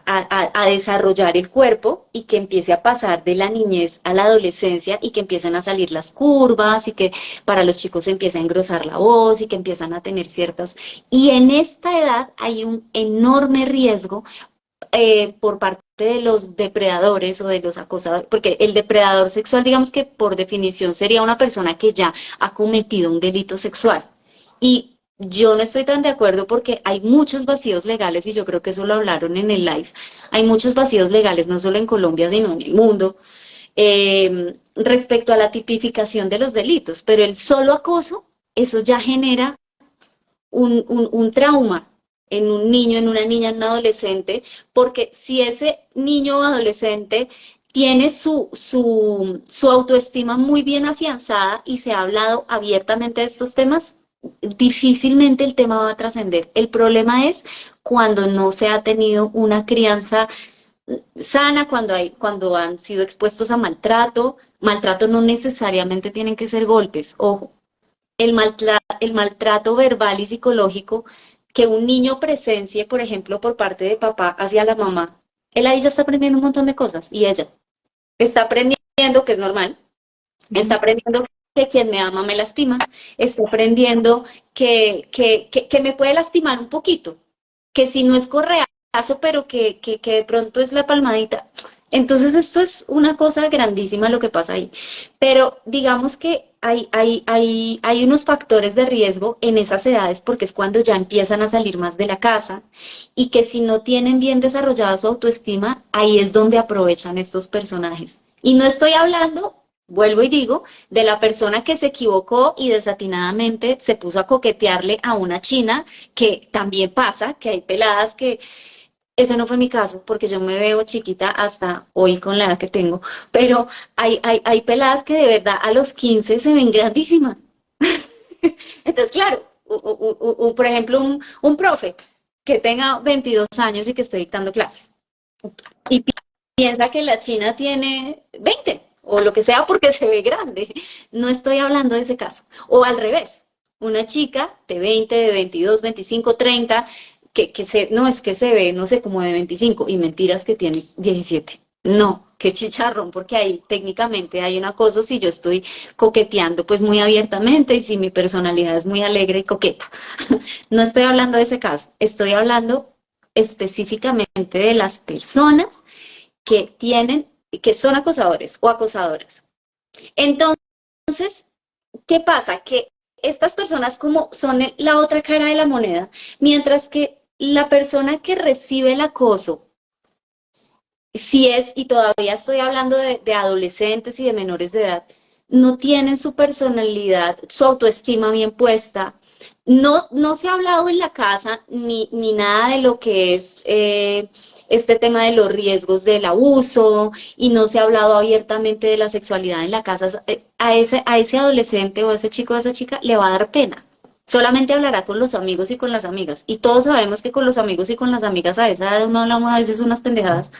S2: desarrollar el cuerpo y que empiece a pasar de la niñez a la adolescencia y que empiecen a salir las curvas y que para los chicos se empieza a engrosar la voz y que empiezan a tener ciertas. Y en esta edad hay un enorme riesgo por parte de los depredadores o de los acosadores, porque el depredador sexual, digamos que por definición sería una persona que ya ha cometido un delito sexual. Y yo no estoy tan de acuerdo porque hay muchos vacíos legales y yo creo que eso lo hablaron en el live. Hay muchos vacíos legales, no solo en Colombia, sino en el mundo, respecto a la tipificación de los delitos, pero el solo acoso, eso ya genera un trauma en un niño, en una niña, en un adolescente, porque si ese niño o adolescente tiene su autoestima muy bien afianzada y se ha hablado abiertamente de estos temas, difícilmente el tema va a trascender. El problema es cuando no se ha tenido una crianza sana, cuando han sido expuestos a maltrato. Maltrato no necesariamente tienen que ser golpes, ojo. El maltrato verbal y psicológico que un niño presencie, por ejemplo, por parte de papá hacia la mamá, él ahí ya está aprendiendo un montón de cosas y ella está aprendiendo que es normal, está aprendiendo que quien me ama me lastima, está aprendiendo que me puede lastimar un poquito, que si no es correazo, pero que de pronto es la palmadita. Entonces esto es una cosa grandísima lo que pasa ahí. Pero digamos que hay unos factores de riesgo en esas edades porque es cuando ya empiezan a salir más de la casa y que si no tienen bien desarrollada su autoestima, ahí es donde aprovechan estos personajes. Y no estoy hablando, vuelvo y digo, de la persona que se equivocó y desatinadamente se puso a coquetearle a una china, que también pasa, que hay peladas que ese no fue mi caso, porque yo me veo chiquita hasta hoy con la edad que tengo, pero hay peladas que de verdad a los 15 se ven grandísimas. Entonces, claro, por ejemplo, un profe que tenga 22 años y que esté dictando clases y piensa que la china tiene 20 o lo que sea porque se ve grande. No estoy hablando de ese caso. O al revés, una chica de 20, de 22, 25, 30 no es que se ve, no sé, como de 25 y mentiras que tiene 17. No, qué chicharrón, porque ahí técnicamente hay un acoso si yo estoy coqueteando pues muy abiertamente y si mi personalidad es muy alegre y coqueta. No estoy hablando de ese caso, estoy hablando específicamente de las personas que son acosadores o acosadoras. Entonces, ¿qué pasa? Que estas personas como son la otra cara de la moneda, mientras que la persona que recibe el acoso, si es, y todavía estoy hablando de adolescentes y de menores de edad, no tienen su personalidad, su autoestima bien puesta. No se ha hablado en la casa ni nada de lo que es este tema de los riesgos del abuso y no se ha hablado abiertamente de la sexualidad en la casa. A ese adolescente o a ese chico o a esa chica le va a dar pena. Solamente hablará con los amigos y con las amigas. Y todos sabemos que con los amigos y con las amigas a esa edad uno habla a veces unas pendejadas.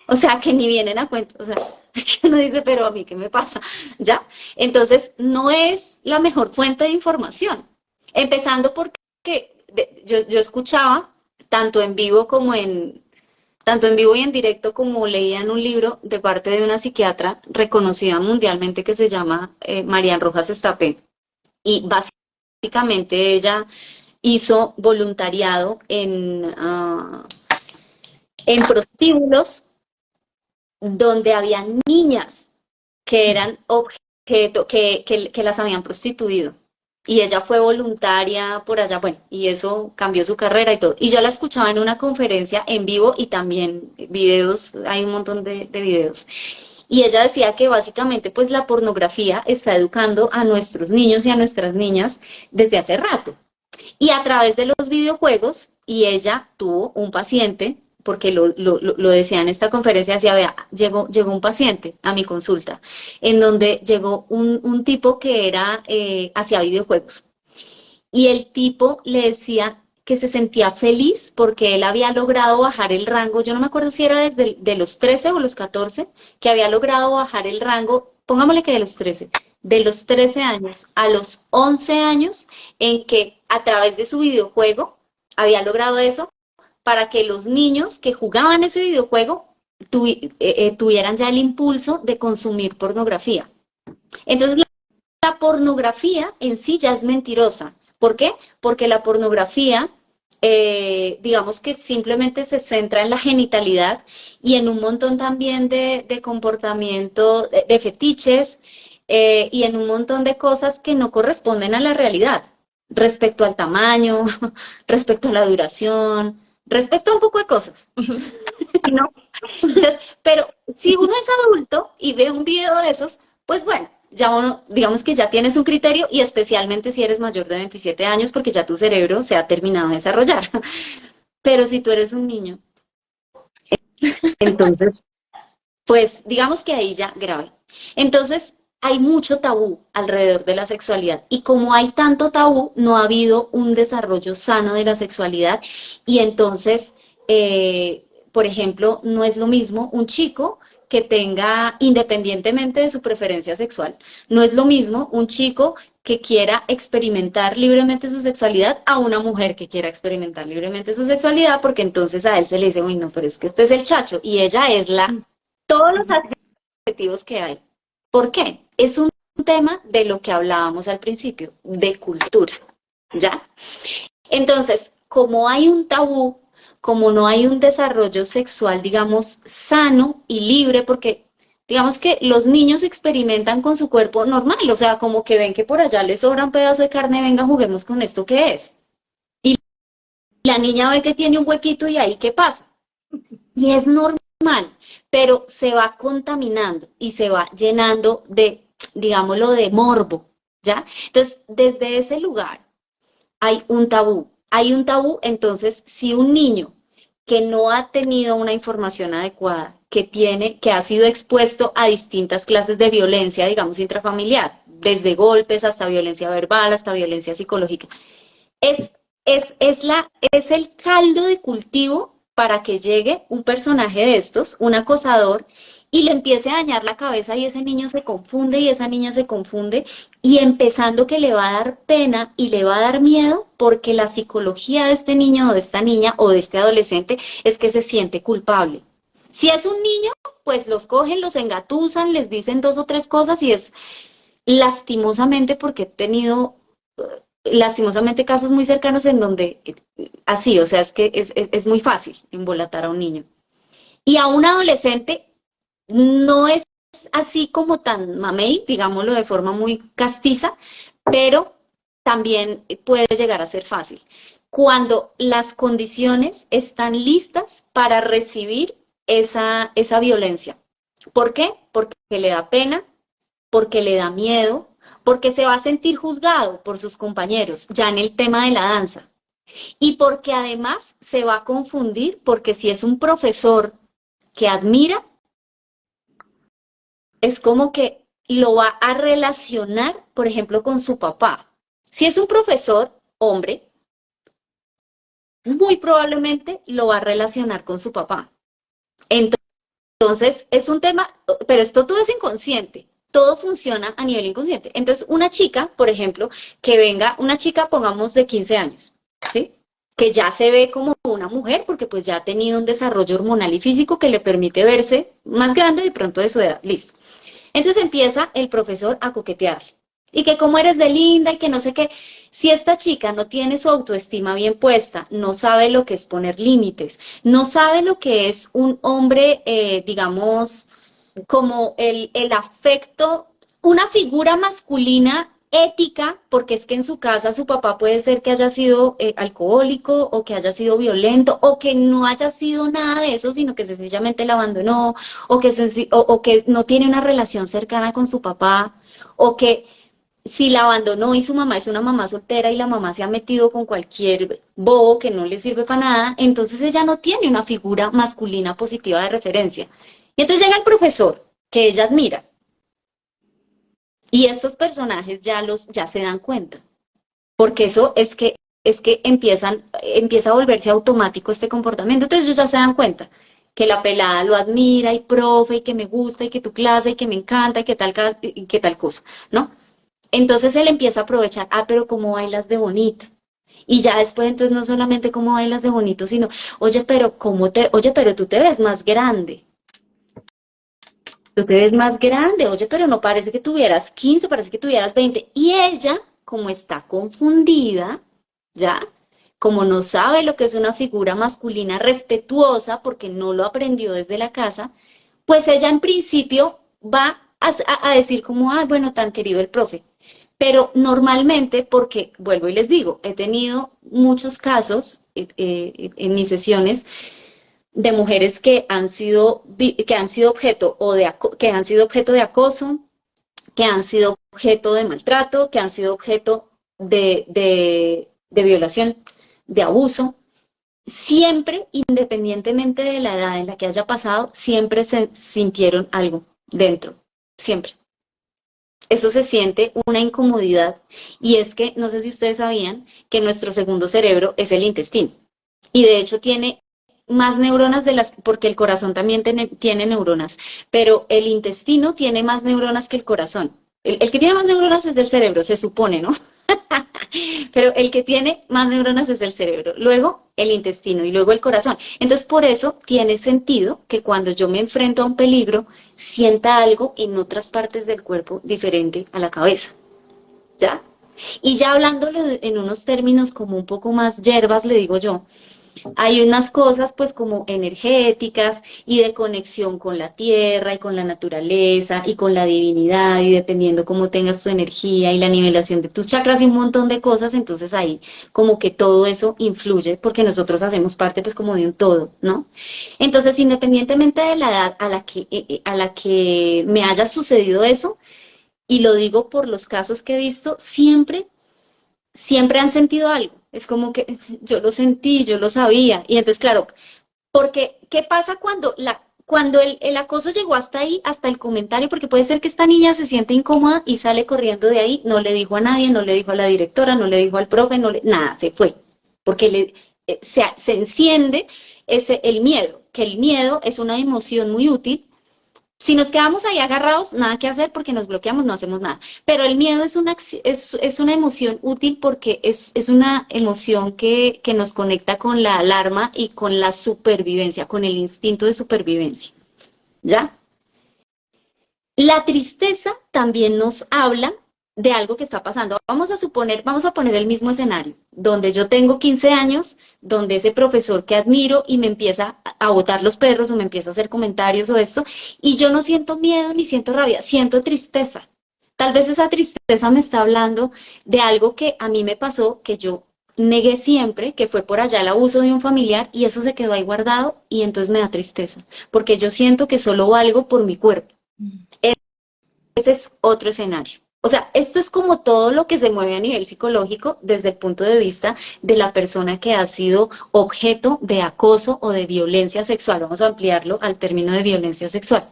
S2: O sea, que ni vienen a cuento. O sea, que uno dice, pero a mí, ¿qué me pasa? ¿Ya? Entonces, no es la mejor fuente de información. Empezando porque yo escuchaba, tanto en vivo tanto en vivo y en directo, como leía en un libro de parte de una psiquiatra reconocida mundialmente que se llama Marian Rojas Estapé. Y básicamente ella hizo voluntariado en prostíbulos donde había niñas que eran objeto, que las habían prostituido. Y ella fue voluntaria por allá, bueno, y eso cambió su carrera y todo. Y yo la escuchaba en una conferencia en vivo y también videos, hay un montón de videos. Y ella decía que básicamente pues la pornografía está educando a nuestros niños y a nuestras niñas desde hace rato. Y a través de los videojuegos, y ella tuvo un paciente, porque lo decía en esta conferencia, decía, vea, llegó un paciente a mi consulta, en donde llegó un tipo que hacía videojuegos. Y el tipo le decía que se sentía feliz porque él había logrado bajar el rango, yo no me acuerdo si era desde de los 13 o los 14, que había logrado bajar el rango, pongámosle que de los 13 años a los 11 años, en que a través de su videojuego había logrado eso, para que los niños que jugaban ese videojuego tuvieran ya el impulso de consumir pornografía. Entonces, la pornografía en sí ya es mentirosa. ¿Por qué? Porque la pornografía, digamos que simplemente se centra en la genitalidad y en un montón también de comportamiento, de fetiches y en un montón de cosas que no corresponden a la realidad. respecto al tamaño, respecto a la duración, respecto a un poco de cosas, ¿no? Entonces, pero si uno es adulto y ve un video de esos, pues bueno, ya uno, digamos que ya tienes un criterio y especialmente si eres mayor de 27 años porque ya tu cerebro se ha terminado de desarrollar. Pero si tú eres un niño, entonces, pues digamos que ahí ya grave. Entonces, hay mucho tabú alrededor de la sexualidad y como hay tanto tabú, no ha habido un desarrollo sano de la sexualidad y entonces, por ejemplo, no es lo mismo un chico que tenga, independientemente de su preferencia sexual, no es lo mismo un chico que quiera experimentar libremente su sexualidad a una mujer que quiera experimentar libremente su sexualidad, porque entonces a él se le dice, uy, no, pero es que este es el chacho y ella es todos los adjetivos que hay. ¿Por qué? Es un tema de lo que hablábamos al principio, de cultura, ¿ya? Entonces, como hay un tabú, como no hay un desarrollo sexual, digamos, sano y libre, porque digamos que los niños experimentan con su cuerpo normal, o sea, como que ven que por allá les sobra un pedazo de carne, venga, juguemos con esto que es. Y la niña ve que tiene un huequito y ahí, ¿qué pasa? Y es normal, pero se va contaminando y se va llenando de, digámoslo, de morbo, ¿ya? Entonces, desde ese lugar hay un tabú. Hay un tabú, entonces, si un niño que no ha tenido una información adecuada, que ha sido expuesto a distintas clases de violencia, digamos, intrafamiliar, desde golpes hasta violencia verbal, hasta violencia psicológica, es, es el caldo de cultivo para que llegue un personaje de estos, un acosador, y le empiece a dañar la cabeza y ese niño se confunde y esa niña se confunde y empezando que le va a dar pena y le va a dar miedo porque la psicología de este niño o de esta niña o de este adolescente es que se siente culpable. Si es un niño, pues los cogen, los engatusan, les dicen dos o tres cosas y es lastimosamente porque he tenido lastimosamente casos muy cercanos en donde así, o sea, es que es muy fácil embolatar a un niño. Y a un adolescente no es así como tan mamey, digámoslo de forma muy castiza, pero también puede llegar a ser fácil. Cuando las condiciones están listas para recibir esa violencia. ¿Por qué? Porque le da pena, porque le da miedo, porque se va a sentir juzgado por sus compañeros, ya en el tema de la danza. Y porque además se va a confundir, porque si es un profesor que admira, es como que lo va a relacionar, por ejemplo, con su papá. Si es un profesor, hombre, muy probablemente lo va a relacionar con su papá. Entonces, es un tema, pero esto todo es inconsciente. Todo funciona a nivel inconsciente. Entonces, una chica, por ejemplo, que venga, una chica, pongamos, de 15 años, ¿sí? Que ya se ve como una mujer porque pues ya ha tenido un desarrollo hormonal y físico que le permite verse más grande de pronto de su edad. Listo. Entonces empieza el profesor a coquetear. Y que como eres de linda y que no sé qué. Si esta chica no tiene su autoestima bien puesta, no sabe lo que es poner límites, no sabe lo que es un hombre, digamos, como el afecto, una figura masculina ética, porque es que en su casa su papá puede ser que haya sido alcohólico o que haya sido violento o que no haya sido nada de eso, sino que sencillamente la abandonó o que no tiene una relación cercana con su papá o que si la abandonó y su mamá es una mamá soltera y la mamá se ha metido con cualquier bobo que no le sirve para nada, entonces ella no tiene una figura masculina positiva de referencia. Y entonces llega el profesor que ella admira y estos personajes ya se dan cuenta, porque eso es que empieza a volverse automático este comportamiento, entonces ellos ya se dan cuenta que la pelada lo admira y profe y que me gusta y que tu clase y que me encanta y que tal cosa, ¿no? Entonces él empieza a aprovechar, pero cómo bailas de bonito. Y ya después, entonces, no solamente cómo bailas de bonito, sino, oye, pero tú te ves más grande. Tú te ves más grande, oye, pero no parece que tuvieras 15, parece que tuvieras 20. Y ella, como está confundida, ¿ya? Como no sabe lo que es una figura masculina respetuosa, porque no lo aprendió desde la casa, pues ella en principio va a decir como, bueno, tan querido el profe. Pero normalmente, porque, vuelvo y les digo, he tenido muchos casos en mis sesiones de mujeres que han sido objeto que han sido objeto de acoso, que han sido objeto de maltrato, que han sido objeto de violación, de abuso. Siempre, independientemente de la edad en la que haya pasado, siempre se sintieron algo dentro, siempre. Eso se siente una incomodidad y es que, no sé si ustedes sabían, que nuestro segundo cerebro es el intestino y de hecho tiene más neuronas porque el corazón también tiene neuronas, pero el intestino tiene más neuronas que el corazón. El que tiene más neuronas es del cerebro, se supone, ¿no? Pero el que tiene más neuronas es el cerebro, luego el intestino y luego el corazón. Entonces, por eso tiene sentido que cuando yo me enfrento a un peligro, sienta algo en otras partes del cuerpo diferente a la cabeza, ¿ya? Y ya hablándolo en unos términos como un poco más yerbas, le digo yo, hay unas cosas pues como energéticas y de conexión con la tierra y con la naturaleza y con la divinidad y dependiendo cómo tengas tu energía y la nivelación de tus chakras y un montón de cosas, entonces ahí como que todo eso influye porque nosotros hacemos parte pues como de un todo, ¿no? Entonces independientemente de la edad a la que me haya sucedido eso, y lo digo por los casos que he visto, siempre han sentido algo. Es como que yo lo sentí, yo lo sabía. Y entonces, claro, porque ¿qué pasa cuando el acoso llegó hasta ahí, hasta el comentario? Porque puede ser que esta niña se siente incómoda y sale corriendo de ahí, no le dijo a nadie, no le dijo a la directora, no le dijo al profe, nada, se fue. Porque se enciende el miedo, que el miedo es una emoción muy útil. Si nos quedamos ahí agarrados, nada que hacer porque nos bloqueamos, no hacemos nada. Pero el miedo es una emoción útil porque es una emoción que nos conecta con la alarma y con la supervivencia, con el instinto de supervivencia. ¿Ya? La tristeza también nos habla de algo que está pasando. Vamos a poner el mismo escenario, donde yo tengo 15 años, donde ese profesor que admiro y me empieza a botar los perros o me empieza a hacer comentarios o esto, y yo no siento miedo ni siento rabia, siento tristeza. Tal vez esa tristeza me está hablando de algo que a mí me pasó, que yo negué siempre, que fue por allá el abuso de un familiar y eso se quedó ahí guardado y entonces me da tristeza, porque yo siento que solo valgo por mi cuerpo. Ese es otro escenario. O sea, esto es como todo lo que se mueve a nivel psicológico desde el punto de vista de la persona que ha sido objeto de acoso o de violencia sexual. Vamos a ampliarlo al término de violencia sexual.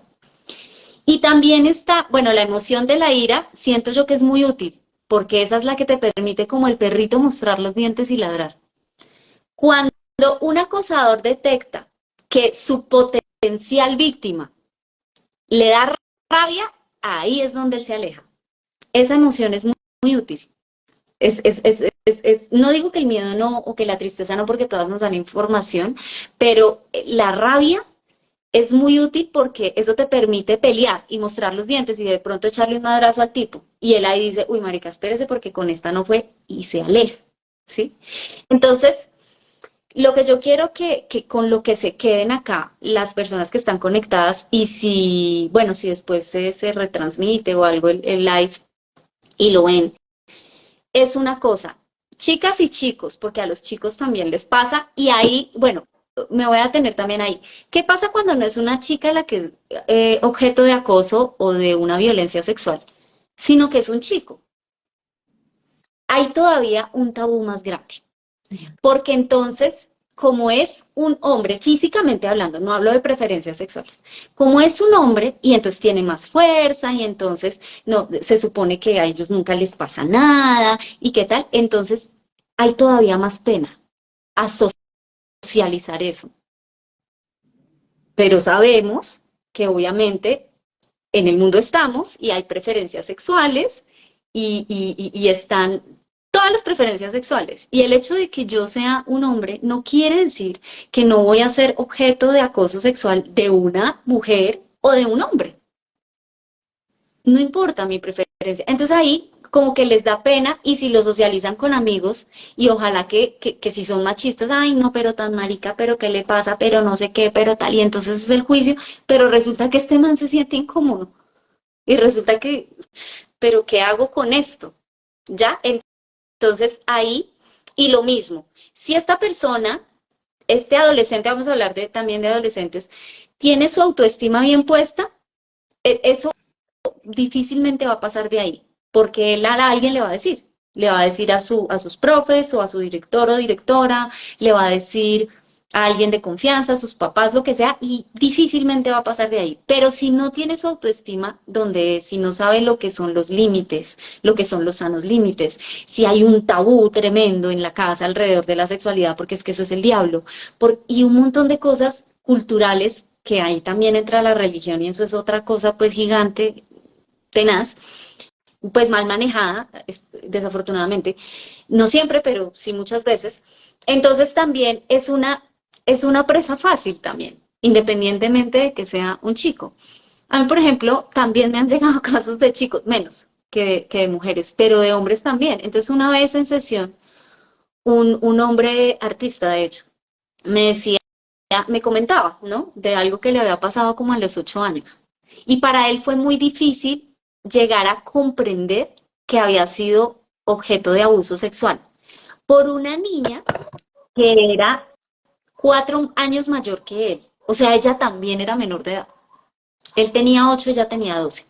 S2: Y también está, bueno, la emoción de la ira, siento yo que es muy útil, porque esa es la que te permite como el perrito mostrar los dientes y ladrar. Cuando un acosador detecta que su potencial víctima le da rabia, ahí es donde él se aleja. Esa emoción es muy útil. No digo que el miedo no, o que la tristeza no, porque todas nos dan información, pero la rabia es muy útil porque eso te permite pelear y mostrar los dientes y de pronto echarle un madrazo al tipo. Y él ahí dice, uy, marica, espérese porque con esta no fue, y se aleja, ¿sí? Entonces, lo que yo quiero que con lo que se queden acá las personas que están conectadas y si, bueno, si después se retransmite o algo el live y lo ven, es una cosa, chicas y chicos, porque a los chicos también les pasa y ahí, bueno, me voy a tener también ahí. ¿Qué pasa cuando no es una chica la que es objeto de acoso o de una violencia sexual, sino que es un chico? Hay todavía un tabú más grande. Porque entonces, como es un hombre, físicamente hablando, no hablo de preferencias sexuales, como es un hombre y entonces tiene más fuerza y entonces no, se supone que a ellos nunca les pasa nada y qué tal, entonces hay todavía más pena a socializar eso. Pero sabemos que obviamente en el mundo estamos y hay preferencias sexuales y están todas las preferencias sexuales. Y el hecho de que yo sea un hombre no quiere decir que no voy a ser objeto de acoso sexual de una mujer o de un hombre. No importa mi preferencia. Entonces ahí como que les da pena y si lo socializan con amigos y ojalá que si son machistas, ay no, pero tan marica, pero qué le pasa, pero no sé qué, pero tal, y entonces es el juicio, pero resulta que este man se siente incómodo y resulta que, pero ¿qué hago con esto? ¿ya? Entonces ahí, y lo mismo, si esta persona, este adolescente, vamos a hablar también de adolescentes, tiene su autoestima bien puesta, eso difícilmente va a pasar de ahí, porque él a alguien le va a decir a sus profes o a su director o directora, le va a decir a alguien de confianza, a sus papás, lo que sea, y difícilmente va a pasar de ahí. Pero si no tiene su autoestima, donde si no sabe lo que son los límites, lo que son los sanos límites, si hay un tabú tremendo en la casa alrededor de la sexualidad, porque es que eso es el diablo, y un montón de cosas culturales que ahí también entra la religión y eso es otra cosa pues gigante, tenaz, pues mal manejada, desafortunadamente, no siempre, pero sí muchas veces. Entonces también es una presa fácil también, independientemente de que sea un chico. A mí, por ejemplo, también me han llegado casos de chicos, menos que de mujeres, pero de hombres también. Entonces una vez en sesión, un hombre artista, de hecho, me decía, me comentaba, ¿no? De algo que le había pasado como a los 8 años. Y para él fue muy difícil llegar a comprender que había sido objeto de abuso sexual por una niña que era 4 años mayor que él. O sea, ella también era menor de edad. Él tenía 8, ella tenía 12.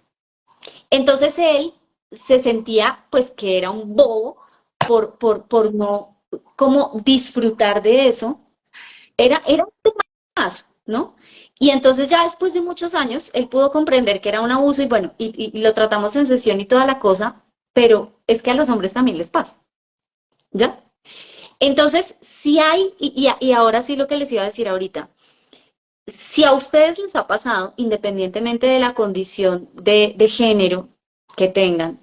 S2: Entonces él se sentía pues que era un bobo por no como disfrutar de eso. Era un temazo, ¿no? Y entonces ya después de muchos años, él pudo comprender que era un abuso y bueno, y lo tratamos en sesión y toda la cosa, pero es que a los hombres también les pasa, ¿ya? Entonces, si hay, y ahora sí lo que les iba a decir ahorita, si a ustedes les ha pasado, independientemente de la condición de género que tengan,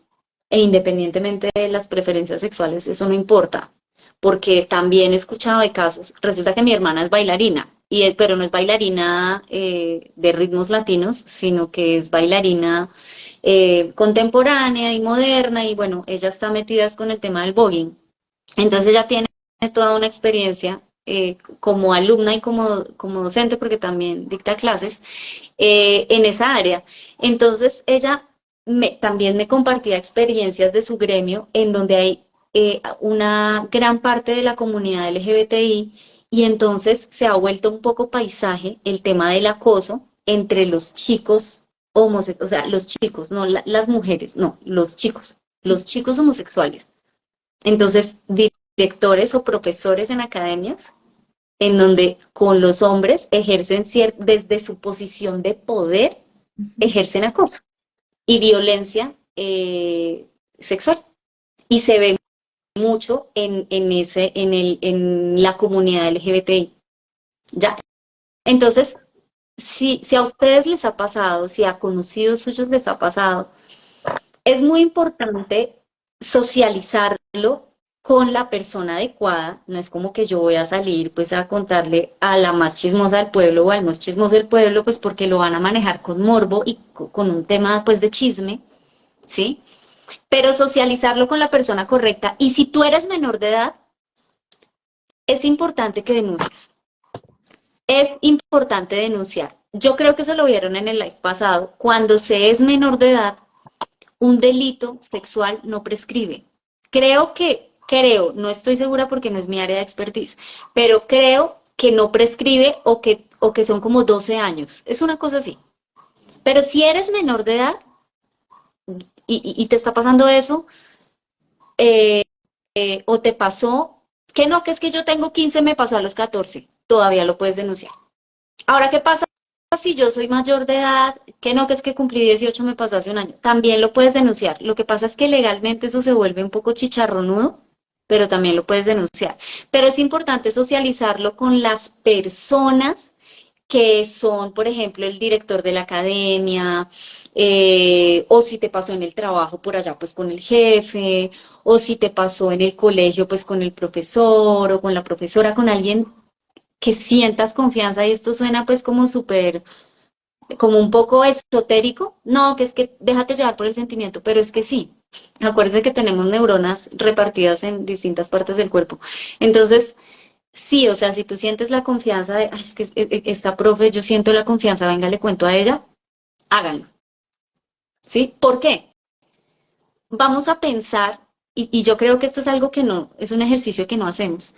S2: e independientemente de las preferencias sexuales, eso no importa, porque también he escuchado de casos, resulta que mi hermana es bailarina, pero no es bailarina de ritmos latinos, sino que es bailarina contemporánea y moderna, y bueno, ella está metida es con el tema del voguing. Entonces ella tiene toda una experiencia como alumna y como docente, porque también dicta clases en esa área. Entonces ella también me compartía experiencias de su gremio en donde hay una gran parte de la comunidad LGBTI y entonces se ha vuelto un poco paisaje el tema del acoso entre los chicos homosexuales, o sea, los chicos, no las mujeres, no, los chicos homosexuales. Entonces, directores o profesores en academias, en donde con los hombres ejercen desde su posición de poder, ejercen acoso y violencia sexual. Y se ve mucho en la comunidad LGBTI. ¿Ya? Entonces, si a ustedes les ha pasado, si a conocidos suyos les ha pasado, es muy importante socializarlo con la persona adecuada. No es como que yo voy a salir pues a contarle a la más chismosa del pueblo o al más chismoso del pueblo, pues porque lo van a manejar con morbo y con un tema pues de chisme, ¿sí? Pero socializarlo con la persona correcta. Y si tú eres menor de edad, es importante que denuncies. Es importante denunciar. Yo creo que eso lo vieron en el live pasado. Cuando se es menor de edad, un delito sexual no prescribe. Creo, no estoy segura porque no es mi área de expertise, pero creo que no prescribe o que son como 12 años. Es una cosa así. Pero si eres menor de edad y te está pasando eso, o te pasó, que no, que es que yo tengo 15, me pasó a los 14, todavía lo puedes denunciar. Ahora, ¿qué pasa si yo soy mayor de edad? Que no, que es que cumplí 18, me pasó hace un año. También lo puedes denunciar. Lo que pasa es que legalmente eso se vuelve un poco chicharronudo, pero también lo puedes denunciar. Pero es importante socializarlo con las personas que son, por ejemplo, el director de la academia, o si te pasó en el trabajo por allá, pues con el jefe, o si te pasó en el colegio, pues con el profesor o con la profesora, con alguien que sientas confianza y esto suena pues como súper, como un poco esotérico. No, que es que déjate llevar por el sentimiento, pero es que sí. Acuérdense que tenemos neuronas repartidas en distintas partes del cuerpo. Entonces, sí, o sea, si tú sientes la confianza de, "Ay, es que esta profe, yo siento la confianza, venga, le cuento a ella", háganlo. ¿Sí? ¿Por qué? Vamos a pensar y yo creo que esto es algo que no, es un ejercicio que no hacemos,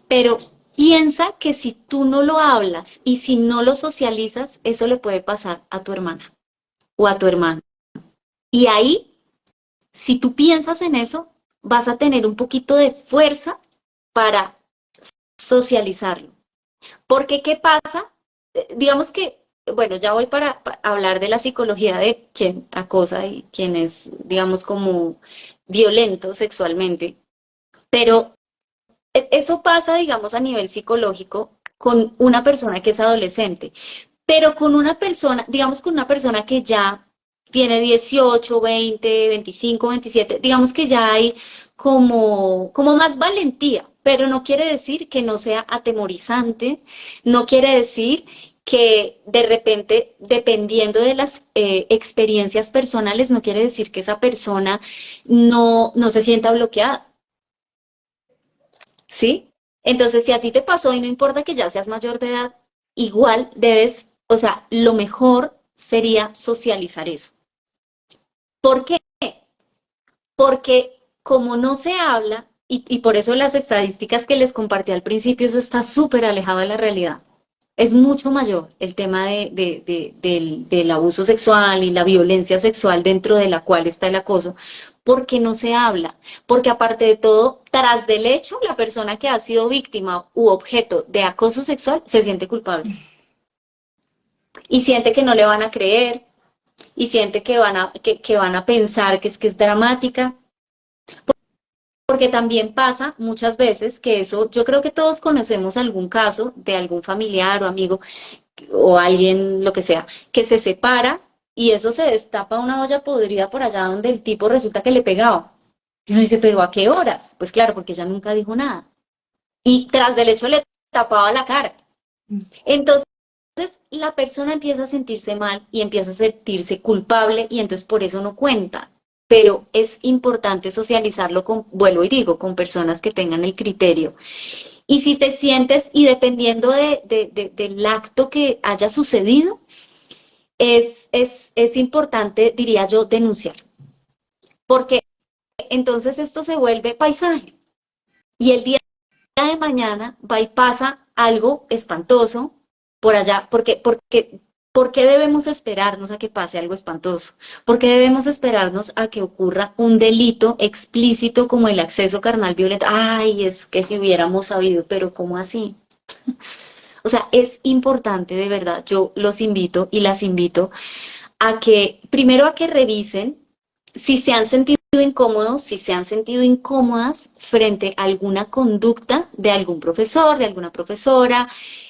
S2: pero piensa que si tú no lo hablas y si no lo socializas, eso le puede pasar a tu hermana o a tu hermano. Y ahí, si tú piensas en eso, vas a tener un poquito de fuerza para socializarlo. Porque, ¿qué pasa? Digamos que, bueno, ya voy para hablar de la psicología de quien acosa y quien es, digamos, como violento sexualmente, pero eso pasa, digamos, a nivel psicológico con una persona que es adolescente, pero con una persona, digamos, con una persona que ya tiene 18, 20, 25, 27, digamos que ya hay como más valentía, pero no quiere decir que no sea atemorizante, no quiere decir que de repente, dependiendo de las experiencias personales, no quiere decir que esa persona no se sienta bloqueada. ¿Sí? Entonces, si a ti te pasó y no importa que ya seas mayor de edad, igual debes, o sea, lo mejor sería socializar eso. ¿Por qué? Porque como no se habla, y por eso las estadísticas que les compartí al principio, eso está súper alejado de la realidad. Es mucho mayor el tema del abuso sexual y la violencia sexual dentro de la cual está el acoso, porque no se habla, porque aparte de todo, tras del hecho, la persona que ha sido víctima u objeto de acoso sexual se siente culpable y siente que no le van a creer y siente que van a pensar que es dramática. Porque también pasa muchas veces que eso, yo creo que todos conocemos algún caso de algún familiar o amigo o alguien, lo que sea, que se separa y eso se destapa una olla podrida por allá donde el tipo resulta que le pegaba. Y uno dice, ¿pero a qué horas? Pues claro, porque ella nunca dijo nada. Y tras del hecho le tapaba la cara. Entonces la persona empieza a sentirse mal y empieza a sentirse culpable y entonces por eso no cuenta. Pero es importante socializarlo con, vuelvo y digo, con personas que tengan el criterio. Y si te sientes, y dependiendo del acto que haya sucedido, es importante, diría yo, denunciar. Porque entonces esto se vuelve paisaje. Y el día de mañana va y pasa algo espantoso por allá, ¿por qué debemos esperarnos a que pase algo espantoso? ¿Por qué debemos esperarnos a que ocurra un delito explícito como el acceso carnal violento? Ay, es que si hubiéramos sabido, pero ¿cómo así? O sea, es importante de verdad, yo los invito y las invito a que, primero a que revisen si se han sentido incómodos, si se han sentido incómodas frente a alguna conducta de algún profesor, de alguna profesora,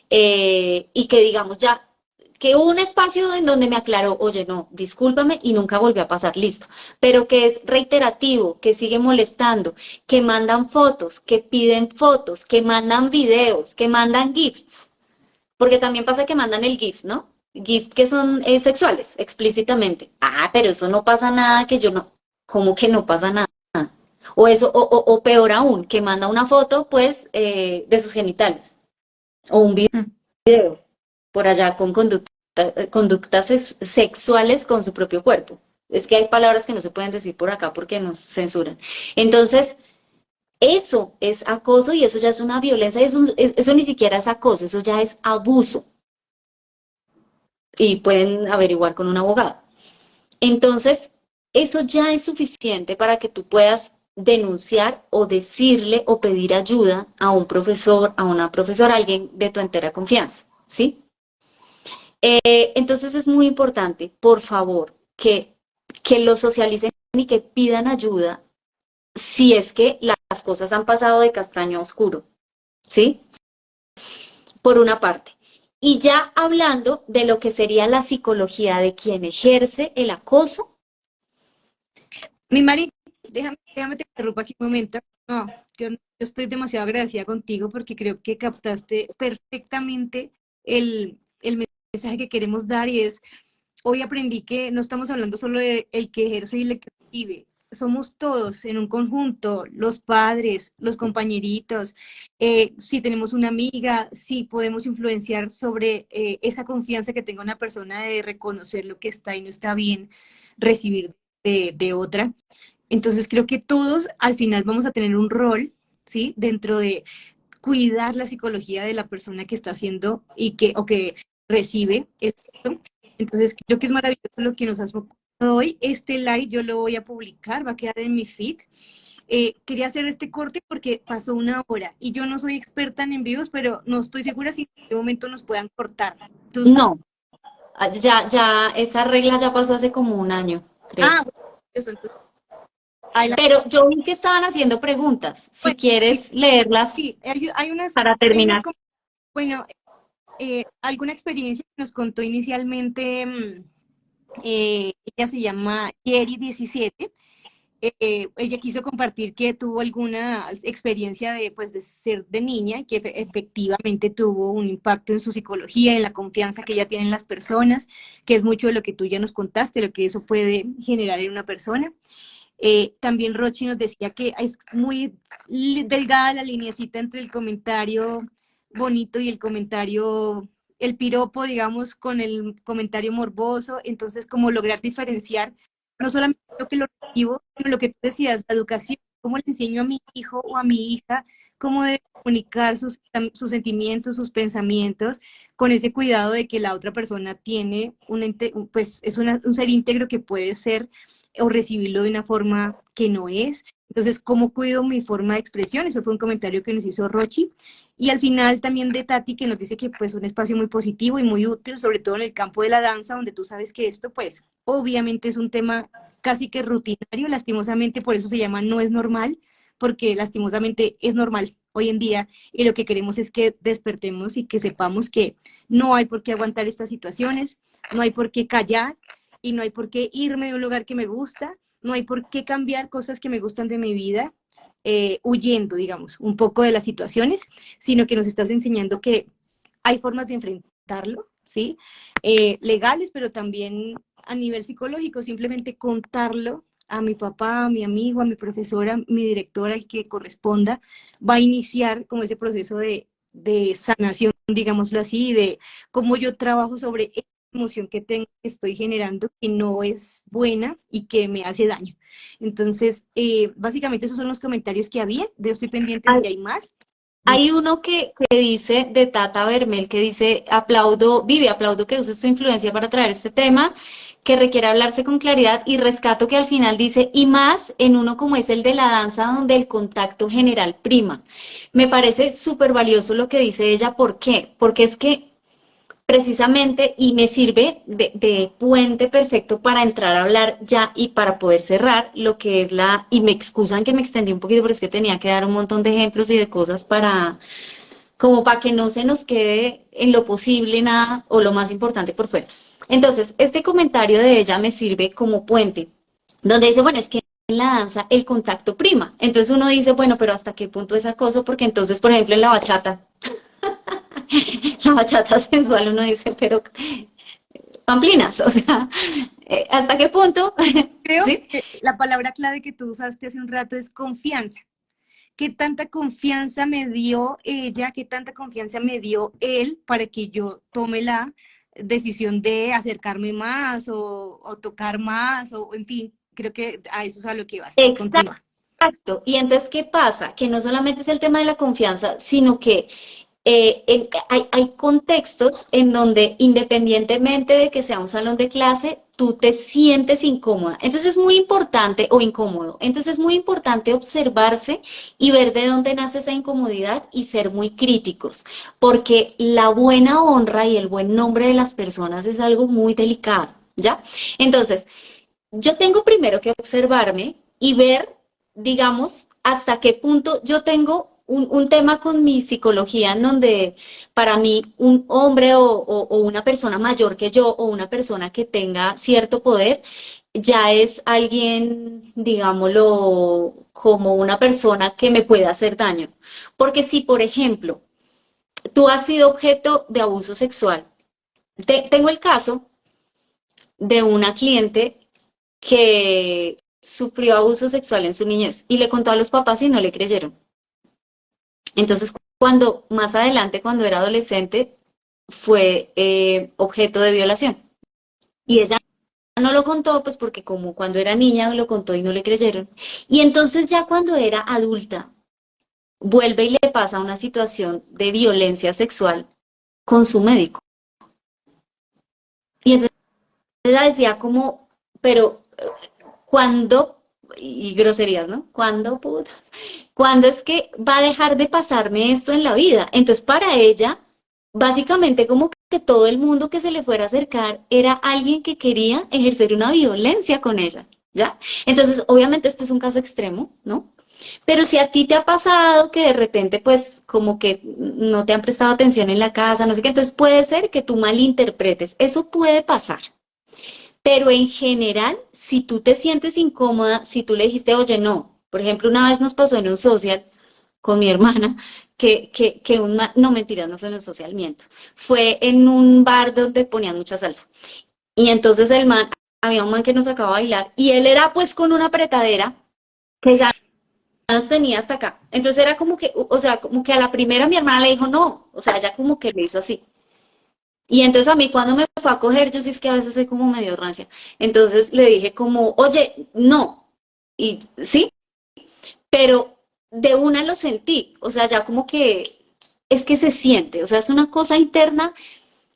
S2: y que digamos ya, que hubo un espacio en donde me aclaró, oye, no, discúlpame y nunca volvió a pasar, listo, pero que es reiterativo, que sigue molestando, que mandan fotos, que piden fotos, que mandan videos, que mandan GIFs, porque también pasa que mandan el GIF, ¿no? GIF que son sexuales, explícitamente. Ah, pero eso no pasa nada, que yo no, ¿cómo que no pasa nada? O eso, o peor aún, que manda una foto, pues, de sus genitales, o un
S1: Mm.
S2: video por allá con conductas sexuales con su propio cuerpo. Es que hay palabras que no se pueden decir por acá porque nos censuran. Entonces, eso es acoso y eso ya es una violencia, eso ni siquiera es acoso, eso ya es abuso y pueden averiguar con un abogado. Entonces, eso ya es suficiente para que tú puedas denunciar o decirle o pedir ayuda a un profesor, a una profesora, a alguien de tu entera confianza, ¿sí? Entonces es muy importante, por favor, que lo socialicen y que pidan ayuda si es que las cosas han pasado de castaño a oscuro, ¿sí? Por una parte. Y ya hablando de lo que sería la psicología de quien ejerce el acoso.
S1: Mi Mari, déjame te interrumpo aquí un momento. No, yo estoy demasiado agradecida contigo porque creo que captaste perfectamente el mensaje que queremos dar y es, hoy aprendí que no estamos hablando solo de el que ejerce y el que vive, somos todos en un conjunto, los padres, los compañeritos, si tenemos una amiga, si podemos influenciar sobre esa confianza que tenga una persona de reconocer lo que está y no está bien, recibir de otra. Entonces creo que todos al final vamos a tener un rol, ¿sí? Dentro de cuidar la psicología de la persona que está haciendo o que recibe esto. Entonces creo que es maravilloso lo que nos has contado hoy. Este live yo lo voy a publicar, va a quedar en mi feed. Quería hacer este corte porque pasó una hora y yo no soy experta en envíos, pero no estoy segura si en este momento nos puedan cortar. Entonces,
S2: No, ya, esa regla ya pasó hace como un año, creo.
S1: bueno, eso, entonces, adelante.
S2: Pero yo vi que estaban haciendo preguntas. Si
S1: Bueno,
S2: quieres leerlas
S1: sí,
S2: para
S1: hay unas,
S2: terminar.
S1: bueno, alguna experiencia que nos contó inicialmente, ella se llama Jerry 17. Ella quiso compartir que tuvo alguna experiencia pues, de ser de niña y que efectivamente tuvo un impacto en su psicología, en la confianza que ella tiene en las personas, que es mucho de lo que tú ya nos contaste, lo que eso puede generar en una persona. También Rochi nos decía que es muy delgada la lineecita entre el comentario bonito y el comentario, el piropo, digamos, con el comentario morboso. Entonces, como lograr diferenciar no solamente lo recibo, sino lo que tú decías, la educación, cómo le enseño a mi hijo o a mi hija cómo debe comunicar sus sentimientos, sus pensamientos, con ese cuidado de que la otra persona tiene pues es un ser íntegro que puede ser o recibirlo de una forma que no es. Entonces, ¿cómo cuido mi forma de expresión? Eso fue un comentario que nos hizo Rochi. Y al final también de Tati, que nos dice que pues un espacio muy positivo y muy útil, sobre todo en el campo de la danza, donde tú sabes que esto pues obviamente es un tema casi que rutinario, lastimosamente por eso se llama no es normal, porque lastimosamente es normal hoy en día y lo que queremos es que despertemos y que sepamos que no hay por qué aguantar estas situaciones, no hay por qué callar y no hay por qué irme de un lugar que me gusta, no hay por qué cambiar cosas que me gustan de mi vida, huyendo, digamos, un poco de las situaciones, sino que nos estás enseñando que hay formas de enfrentarlo, ¿sí? Legales, pero también a nivel psicológico, simplemente contarlo a mi papá, a mi amigo, a mi profesora, mi directora, el que corresponda, va a iniciar como ese proceso de sanación, digámoslo así, de cómo yo trabajo sobre emoción que tengo, que estoy generando, que no es buena y que me hace daño. Entonces, básicamente esos son los comentarios que había. Yo estoy pendiente si hay más.
S2: Hay uno que dice de Tata Bermel, que dice, aplaudo, Vivi, aplaudo que uses tu influencia para traer este tema, que requiere hablarse con claridad y rescato que al final dice, y más en uno como es el de la danza, donde el contacto general prima. Me parece súper valioso lo que dice ella, ¿por qué? Porque es que precisamente y me sirve de puente perfecto para entrar a hablar ya y para poder cerrar lo que es y me excusan que me extendí un poquito, pero es que tenía que dar un montón de ejemplos y de cosas como para que no se nos quede en lo posible nada o lo más importante por fuera. Entonces, este comentario de ella me sirve como puente, donde dice, bueno, es que en la danza el contacto prima. Entonces uno dice, bueno, pero ¿hasta qué punto es acoso? Porque entonces, por ejemplo, en la bachata sensual uno dice, pero pamplinas, o sea, ¿hasta qué punto?
S1: Creo
S2: ¿Sí?
S1: que la palabra clave que tú usaste hace un rato es confianza. ¿Qué tanta confianza me dio ella? ¿Qué tanta confianza me dio él para que yo tome la decisión de acercarme más o tocar más? O en fin, creo que a eso es a lo que vas. Continúa.
S2: Exacto. Y entonces, ¿qué pasa? Que no solamente es el tema de la confianza, sino que hay contextos en donde independientemente de que sea un salón de clase, tú te sientes incómoda. Entonces es muy importante, o incómodo, entonces es muy importante observarse y ver de dónde nace esa incomodidad y ser muy críticos, porque la buena honra y el buen nombre de las personas es algo muy delicado, ¿ya? Entonces, yo tengo primero que observarme y ver, digamos, hasta qué punto yo tengo un tema con mi psicología en donde para mí un hombre o una persona mayor que yo o una persona que tenga cierto poder ya es alguien, digámoslo, como una persona que me puede hacer daño. Porque si, por ejemplo, tú has sido objeto de abuso sexual, tengo el caso de una cliente que sufrió abuso sexual en su niñez y le contó a los papás y no le creyeron. Entonces, cuando más adelante, cuando era adolescente, fue objeto de violación. Y ella no lo contó, pues porque como cuando era niña lo contó y no le creyeron. Y entonces ya cuando era adulta, vuelve y le pasa una situación de violencia sexual con su médico. Y entonces ella decía como, pero ¿cuándo? Y groserías, ¿no? ¿Cuándo, putas? ¿Cuándo es que va a dejar de pasarme esto en la vida? Entonces para ella, básicamente como que todo el mundo que se le fuera a acercar era alguien que quería ejercer una violencia con ella, ¿ya? Entonces, obviamente este es un caso extremo, ¿no? Pero si a ti te ha pasado que de repente, pues, como que no te han prestado atención en la casa, no sé qué, entonces puede ser que tú malinterpretes. Eso puede pasar. Pero en general, si tú te sientes incómoda, si tú le dijiste, oye, no, por ejemplo, una vez nos pasó en un social con mi hermana, que un man, no mentiras, no fue en un social, miento, fue en un bar donde ponían mucha salsa. Y entonces el man, había un man que nos acababa de bailar y él era pues con una apretadera que ya nos tenía hasta acá. Entonces era como que, o sea, como que a la primera mi hermana le dijo no, o sea, ella como que le hizo así. Y entonces a mí cuando me fue a coger, yo sí es que a veces soy como medio rancia. Entonces le dije como, oye, no. Y sí, pero de una lo sentí. O sea, ya como que es que se siente. O sea, es una cosa interna.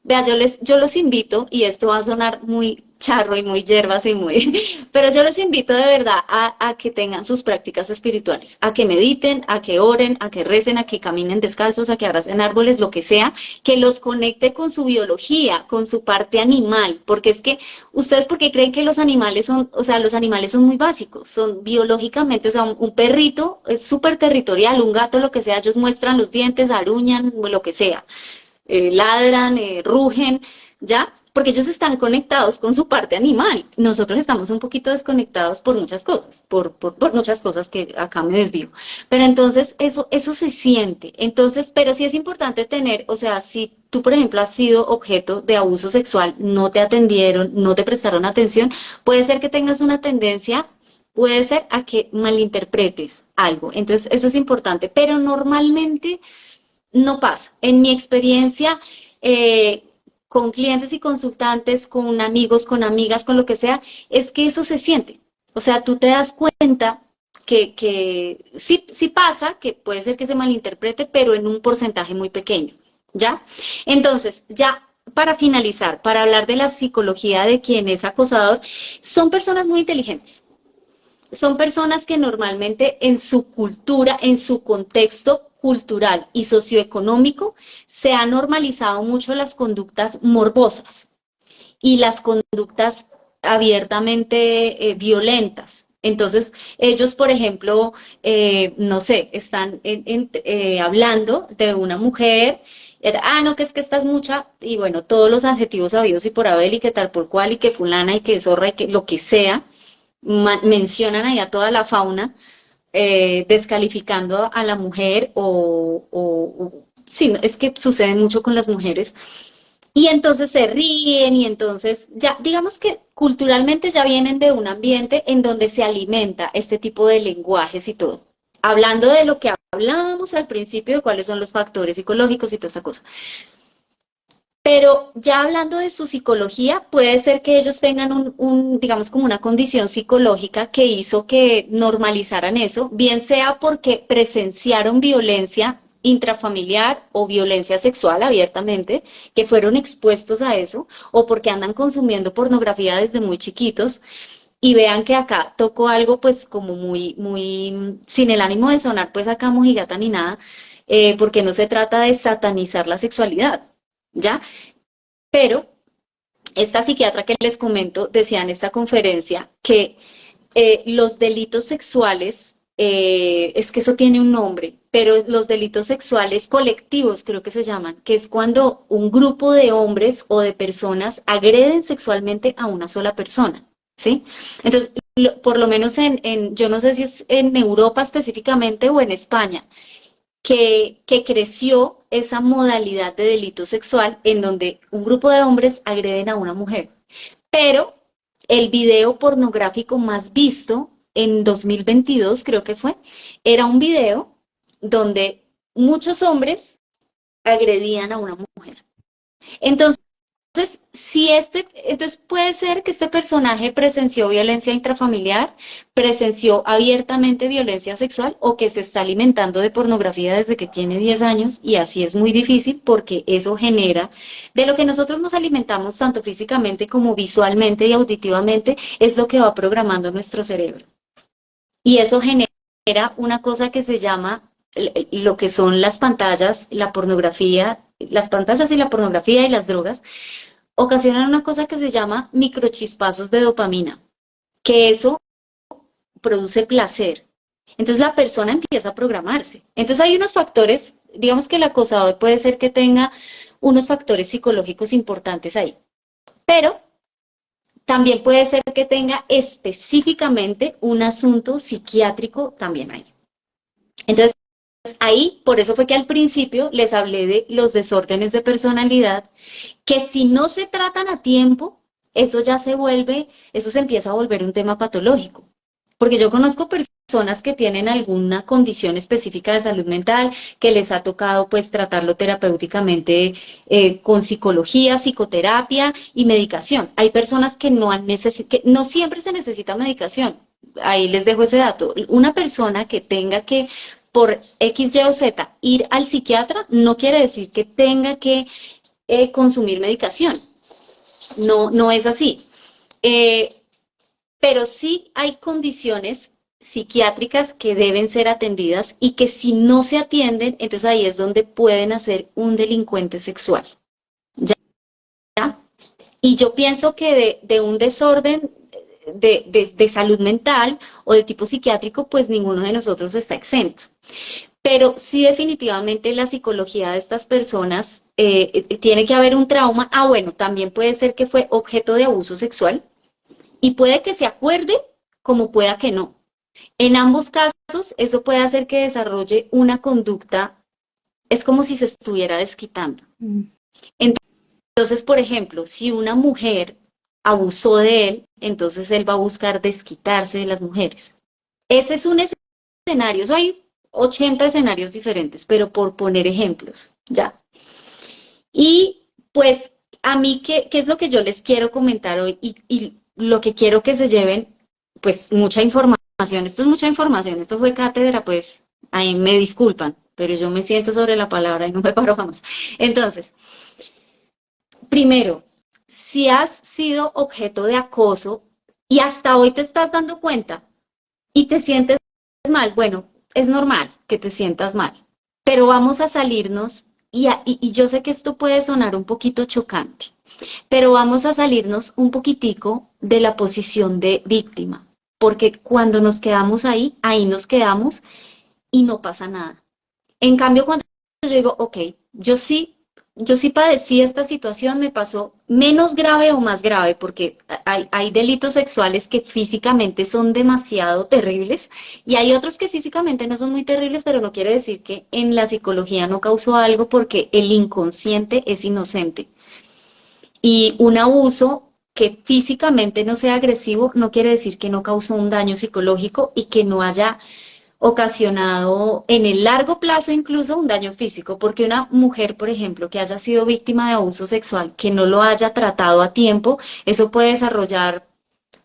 S2: Vea, yo los invito, y esto va a sonar muy charro y muy hierbas y muy, pero yo los invito de verdad a que tengan sus prácticas espirituales, a que mediten, a que oren, a que recen, a que caminen descalzos, a que abracen árboles, lo que sea, que los conecte con su biología, con su parte animal, porque es que ustedes porque creen que los animales son, o sea, los animales son muy básicos, son biológicamente, o sea, un perrito es súper territorial, un gato, lo que sea, ellos muestran los dientes, aruñan, lo que sea ladran, rugen, ¿ya? Porque ellos están conectados con su parte animal. Nosotros estamos un poquito desconectados por muchas cosas, por muchas cosas que acá me desvío. Pero entonces eso se siente. Entonces, pero sí es importante tener, o sea, si tú, por ejemplo, has sido objeto de abuso sexual, no te atendieron, no te prestaron atención, puede ser que tengas una tendencia puede ser a que malinterpretes algo. Entonces, eso es importante, pero normalmente no pasa. En mi experiencia, con clientes y consultantes, con amigos, con amigas, con lo que sea, es que eso se siente. O sea, tú te das cuenta que sí, sí pasa, que puede ser que se malinterprete, pero en un porcentaje muy pequeño, ¿ya? Entonces, ya para finalizar, para hablar de la psicología de quien es acosador, son personas muy inteligentes, son personas que normalmente en su cultura, en su contexto cultural y socioeconómico, se han normalizado mucho las conductas morbosas y las conductas abiertamente violentas. Entonces, ellos, por ejemplo, no sé, están hablando de una mujer, no, que es que estás mucha, y bueno, todos los adjetivos habidos y por haber, y que tal por cual, y que fulana, y que zorra, y que lo que sea, mencionan ahí a toda la fauna, descalificando a la mujer sí, es que sucede mucho con las mujeres. Y entonces se ríen y entonces ya, digamos que culturalmente ya vienen de un ambiente en donde se alimenta este tipo de lenguajes y todo. Hablando de lo que hablábamos al principio, de cuáles son los factores psicológicos y toda esa cosa. Pero ya hablando de su psicología, puede ser que ellos tengan digamos, como una condición psicológica que hizo que normalizaran eso, bien sea porque presenciaron violencia intrafamiliar o violencia sexual abiertamente, que fueron expuestos a eso, o porque andan consumiendo pornografía desde muy chiquitos, y vean que acá tocó algo pues como muy, sin el ánimo de sonar pues acá mojigata ni nada, porque no se trata de satanizar la sexualidad, ¿ya? Pero esta psiquiatra que les comento decía en esta conferencia que los delitos sexuales, es que eso tiene un nombre, pero los delitos sexuales colectivos creo que se llaman, que es cuando un grupo de hombres o de personas agreden sexualmente a una sola persona, ¿sí? Entonces, por lo menos yo no sé si es en Europa específicamente o en España, que creció esa modalidad de delito sexual en donde un grupo de hombres agreden a una mujer. Pero el video pornográfico más visto en 2022, creo que fue, era un video donde muchos hombres agredían a una mujer. Entonces, Entonces puede ser que este personaje presenció violencia intrafamiliar, presenció abiertamente violencia sexual o que se está alimentando de pornografía desde que tiene 10 años y así es muy difícil porque eso genera, de lo que nosotros nos alimentamos tanto físicamente como visualmente y auditivamente, es lo que va programando nuestro cerebro. Y eso genera una cosa que se llama lo que son las pantallas, la pornografía, las pantallas y la pornografía y las drogas ocasionan una cosa que se llama microchispazos de dopamina, que eso produce placer. Entonces la persona empieza a programarse. Entonces hay unos factores, digamos que el acosador puede ser que tenga unos factores psicológicos importantes ahí, pero también puede ser que tenga específicamente un asunto psiquiátrico también ahí. Entonces, ahí, por eso fue que al principio les hablé de los desórdenes de personalidad, que si no se tratan a tiempo, eso se empieza a volver un tema patológico. Porque yo conozco personas que tienen alguna condición específica de salud mental, que les ha tocado pues tratarlo terapéuticamente con psicología, psicoterapia y medicación. Hay personas que que no siempre se necesita medicación. Ahí les dejo ese dato. Una persona que tenga que por X, Y o Z ir al psiquiatra no quiere decir que tenga que consumir medicación. No, no es así. Eh, pero sí hay condiciones psiquiátricas que deben ser atendidas y que si no se atienden, entonces ahí es donde pueden hacer un delincuente sexual. ¿Ya? Y yo pienso que de un desorden de salud mental o de tipo psiquiátrico, pues ninguno de nosotros está exento. Pero sí definitivamente la psicología de estas personas tiene que haber un trauma. Ah, bueno, también puede ser que fue objeto de abuso sexual y puede que se acuerde como pueda que no. En ambos casos, eso puede hacer que desarrolle una conducta, es como si se estuviera desquitando. Entonces, por ejemplo, si una mujer abusó de él, entonces él va a buscar desquitarse de las mujeres. Ese es un escenario, eso hay 80 escenarios diferentes, pero por poner ejemplos, ¿ya? Y pues a mí, ¿qué es lo que yo les quiero comentar hoy? Y lo que quiero que se lleven, pues mucha información, esto es mucha información, esto fue cátedra, pues ahí me disculpan, pero yo me siento sobre la palabra y no me paro jamás. Entonces, primero, si has sido objeto de acoso y hasta hoy te estás dando cuenta y te sientes mal, bueno, es normal que te sientas mal, pero vamos a salirnos y yo sé que esto puede sonar un poquito chocante, pero vamos a salirnos un poquitico de la posición de víctima, porque cuando nos quedamos ahí, ahí nos quedamos y no pasa nada. En cambio, cuando yo digo, ok, yo sí, yo sí padecí esta situación, me pasó menos grave o más grave, porque hay delitos sexuales que físicamente son demasiado terribles y hay otros que físicamente no son muy terribles, pero no quiere decir que en la psicología no causó algo porque el inconsciente es inocente. Y un abuso que físicamente no sea agresivo no quiere decir que no causó un daño psicológico y que no haya ocasionado en el largo plazo incluso un daño físico, porque una mujer, por ejemplo, que haya sido víctima de abuso sexual, que no lo haya tratado a tiempo, eso puede desarrollar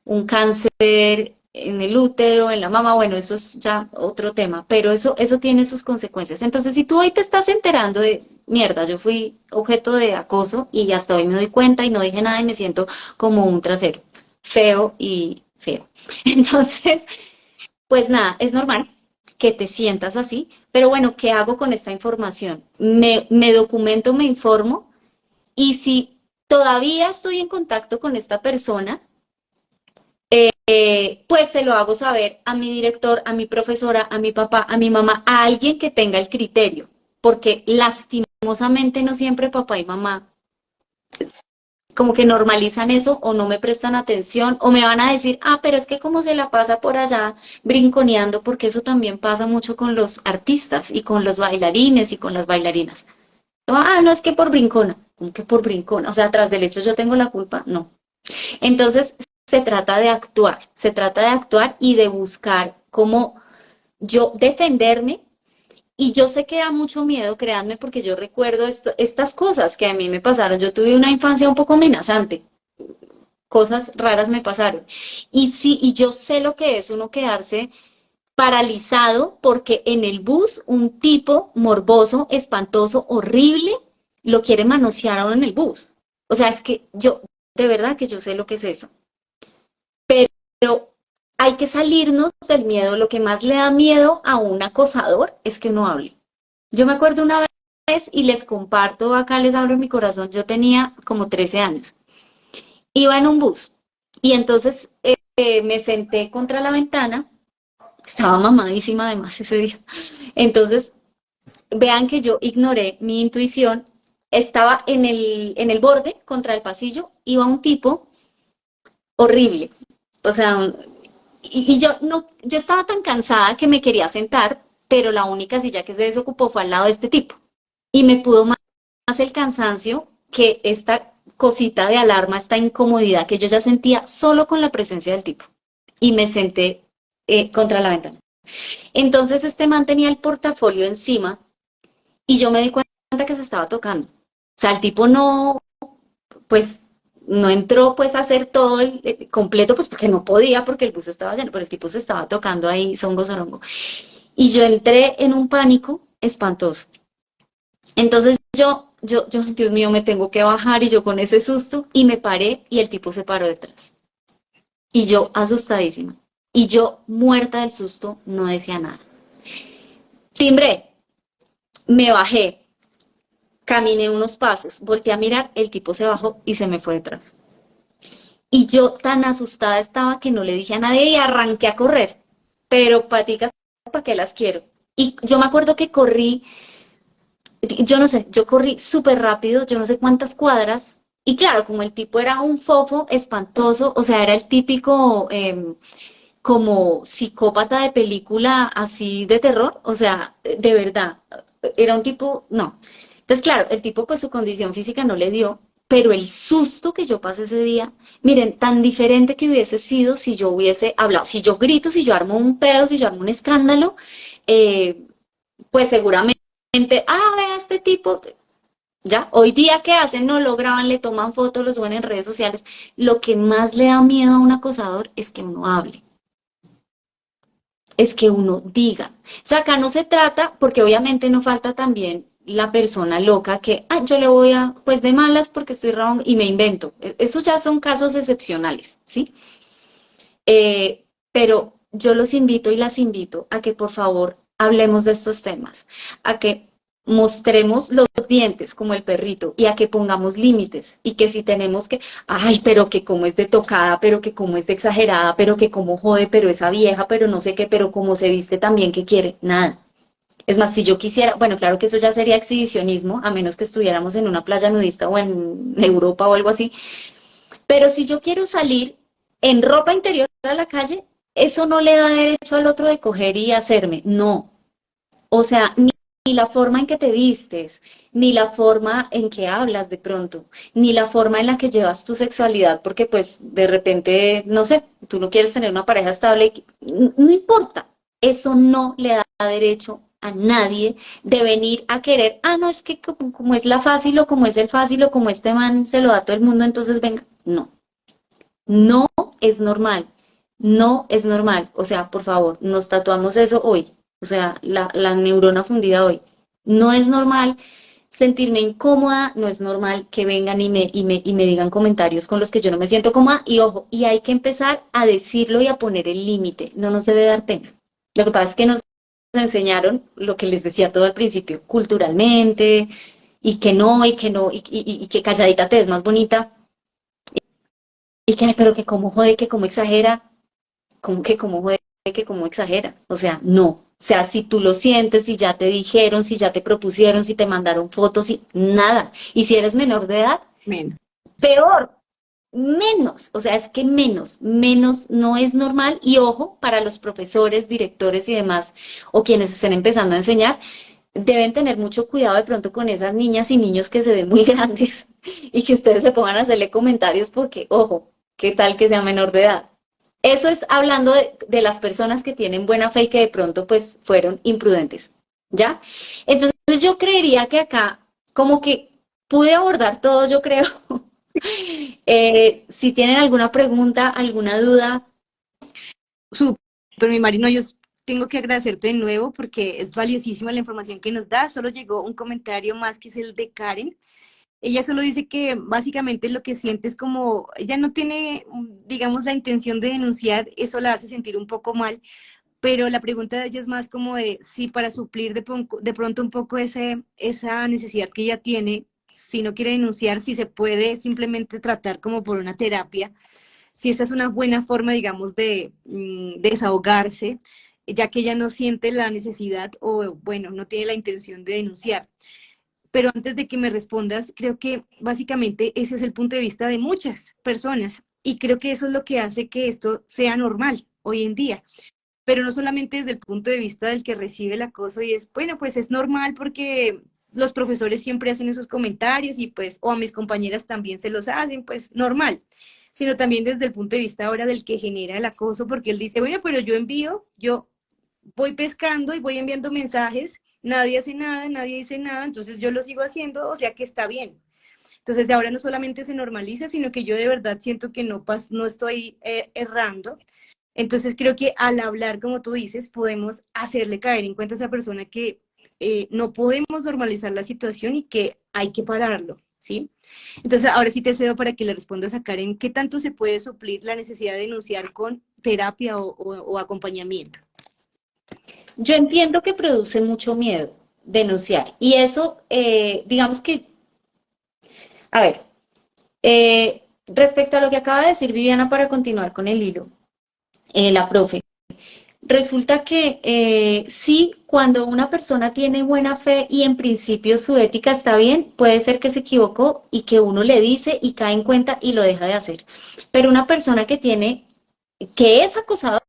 S2: un cáncer en el útero, en la mama, bueno, eso es ya otro tema, pero eso tiene sus consecuencias. Entonces, si tú hoy te estás enterando de, mierda, yo fui objeto de acoso y hasta hoy me doy cuenta y no dije nada y me siento como un trasero, feo y feo. Entonces, pues nada, es normal que te sientas así, pero bueno, ¿qué hago con esta información? Me documento, me informo y si todavía estoy en contacto con esta persona, pues se lo hago saber a mi director, a mi profesora, a mi papá, a mi mamá, a alguien que tenga el criterio, porque lastimosamente no siempre papá y mamá como que normalizan eso o no me prestan atención o me van a decir, ah, pero es que como se la pasa por allá brinconeando, porque eso también pasa mucho con los artistas y con los bailarines y con las bailarinas. Ah, no, es que por brincona, ¿cómo que por brincona? O sea, tras del hecho yo tengo la culpa, no. Entonces, se trata de actuar y de buscar cómo yo defenderme Y yo sé que da mucho miedo, créanme, porque yo recuerdo estas cosas que a mí me pasaron. Yo tuve una infancia un poco amenazante, cosas raras me pasaron. Y sí, y yo sé lo que es uno quedarse paralizado porque en el bus un tipo morboso, espantoso, horrible, lo quiere manosear a uno en el bus. O sea, es que yo, de verdad que yo sé lo que es eso. Pero hay que salirnos del miedo. Lo que más le da miedo a un acosador es que no hable. Yo me acuerdo una vez y les comparto, acá les abro mi corazón, yo tenía como 13 años. Iba en un bus y entonces me senté contra la ventana, estaba mamadísima además ese día. Entonces, vean que yo ignoré mi intuición, estaba en el borde contra el pasillo, iba un tipo horrible, o sea, y yo no, yo estaba tan cansada que me quería sentar, pero la única silla que se desocupó fue al lado de este tipo. Y me pudo más el cansancio que esta cosita de alarma, esta incomodidad que yo ya sentía solo con la presencia del tipo. Y me senté contra la ventana. Entonces este man tenía el portafolio encima y yo me di cuenta que se estaba tocando. O sea, el tipo no, pues, no entró pues a hacer todo el completo, pues porque no podía, porque el bus estaba lleno, pero el tipo se estaba tocando ahí, songo, sorongo. Y yo entré en un pánico espantoso. Entonces Dios mío, me tengo que bajar y yo con ese susto y me paré y el tipo se paró detrás. Y yo asustadísima. Y yo muerta del susto, no decía nada. Timbré, me bajé, caminé unos pasos, volteé a mirar, el tipo se bajó y se me fue detrás. Y yo tan asustada estaba que no le dije a nadie y arranqué a correr. Pero paticas, ¿para qué las quiero? Y yo me acuerdo que corrí, yo no sé, yo corrí súper rápido, yo no sé cuántas cuadras. Y claro, como el tipo era un fofo espantoso, o sea, era el típico como psicópata de película así de terror, o sea, de verdad, era un tipo, no. Entonces, claro, el tipo pues su condición física no le dio, pero el susto que yo pasé ese día, miren, tan diferente que hubiese sido si yo hubiese hablado, si yo grito, si yo armo un pedo, si yo armo un escándalo, eh, pues seguramente, vea este tipo, ya, hoy día ¿qué hacen? No lo graban, le toman fotos, lo suben en redes sociales. Lo que más le da miedo a un acosador es que uno hable, es que uno diga. O sea, acá no se trata, porque obviamente no falta también la persona loca que, yo le voy a, pues de malas porque estoy wrong y me invento. Esos ya son casos excepcionales, ¿sí? Pero yo los invito y las invito a que por favor hablemos de estos temas, a que mostremos los dientes como el perrito y a que pongamos límites y que si tenemos que, pero que como es de tocada, pero que como es de exagerada, pero que como jode, pero esa vieja, pero no sé qué, pero como se viste también que quiere, nada. Es más, si yo quisiera, bueno, claro que eso ya sería exhibicionismo, a menos que estuviéramos en una playa nudista o en Europa o algo así, pero si yo quiero salir en ropa interior a la calle, eso no le da derecho al otro de coger y hacerme, no. O sea, ni la forma en que te vistes, ni la forma en que hablas de pronto, ni la forma en la que llevas tu sexualidad, porque pues de repente, no sé, tú no quieres tener una pareja estable, no importa, eso no le da derecho a nadie de venir a querer, no, es que como es la fácil o como es el fácil o como este man se lo da a todo el mundo, entonces venga, no, no es normal, no es normal, o sea, por favor, nos tatuamos eso hoy, o sea, la neurona fundida hoy. No es normal sentirme incómoda, no es normal que vengan y me digan comentarios con los que yo no me siento cómoda. Y ojo, y hay que empezar a decirlo y a poner el límite, no nos debe dar pena. Lo que pasa es que nos enseñaron lo que les decía todo al principio, culturalmente, y que no, y que calladita te es más bonita, y que, pero que como jode, que como exagera, como que como jode, que como exagera. O sea, no. O sea, si tú lo sientes, si ya te dijeron, si ya te propusieron, si te mandaron fotos, nada. Y si eres menor de edad,
S1: Menos.
S2: peor, menos. O sea, es que menos no es normal. Y ojo, para los profesores, directores y demás, o quienes estén empezando a enseñar, deben tener mucho cuidado de pronto con esas niñas y niños que se ven muy grandes y que ustedes se pongan a hacerle comentarios porque, ojo, ¿qué tal que sea menor de edad? Eso es hablando de las personas que tienen buena fe y que de pronto pues fueron imprudentes. ¿ya? Entonces yo creería que acá como que pude abordar todo, yo creo. Si tienen alguna pregunta, alguna duda.
S1: Súper, mi Mari, no, yo tengo que agradecerte de nuevo porque es valiosísima la información que nos da. Solo llegó un comentario más que es el de Karen. Ella solo dice que básicamente lo que siente es como, ella no tiene, digamos, la intención de denunciar, eso la hace sentir un poco mal, pero la pregunta de ella es más como de si para suplir de pronto un poco esa necesidad que ella tiene, si no quiere denunciar, si se puede simplemente tratar como por una terapia, si esta es una buena forma, digamos, de desahogarse, ya que ella no siente la necesidad o, bueno, no tiene la intención de denunciar. Pero antes de que me respondas, creo que básicamente ese es el punto de vista de muchas personas y creo que eso es lo que hace que esto sea normal hoy en día. Pero no solamente desde el punto de vista del que recibe el acoso y es, bueno, pues es normal porque los profesores siempre hacen esos comentarios y pues, o a mis compañeras también se los hacen, pues normal, sino también desde el punto de vista ahora del que genera el acoso, porque él dice, bueno, pero yo voy pescando y voy enviando mensajes, nadie hace nada, nadie dice nada, entonces yo lo sigo haciendo, o sea que está bien. Entonces de ahora no solamente se normaliza, sino que yo de verdad siento que no estoy errando. Entonces creo que al hablar, como tú dices, podemos hacerle caer en cuenta a esa persona que no podemos normalizar la situación y que hay que pararlo, ¿sí? Entonces ahora sí te cedo para que le respondas a Karen, ¿qué tanto se puede suplir la necesidad de denunciar con terapia o acompañamiento?
S2: Yo entiendo que produce mucho miedo denunciar y eso, digamos que, a ver, respecto a lo que acaba de decir Viviana para continuar con el hilo, la profe. Resulta que sí, cuando una persona tiene buena fe y en principio su ética está bien, puede ser que se equivocó y que uno le dice y cae en cuenta y lo deja de hacer. Pero una persona que es acosador,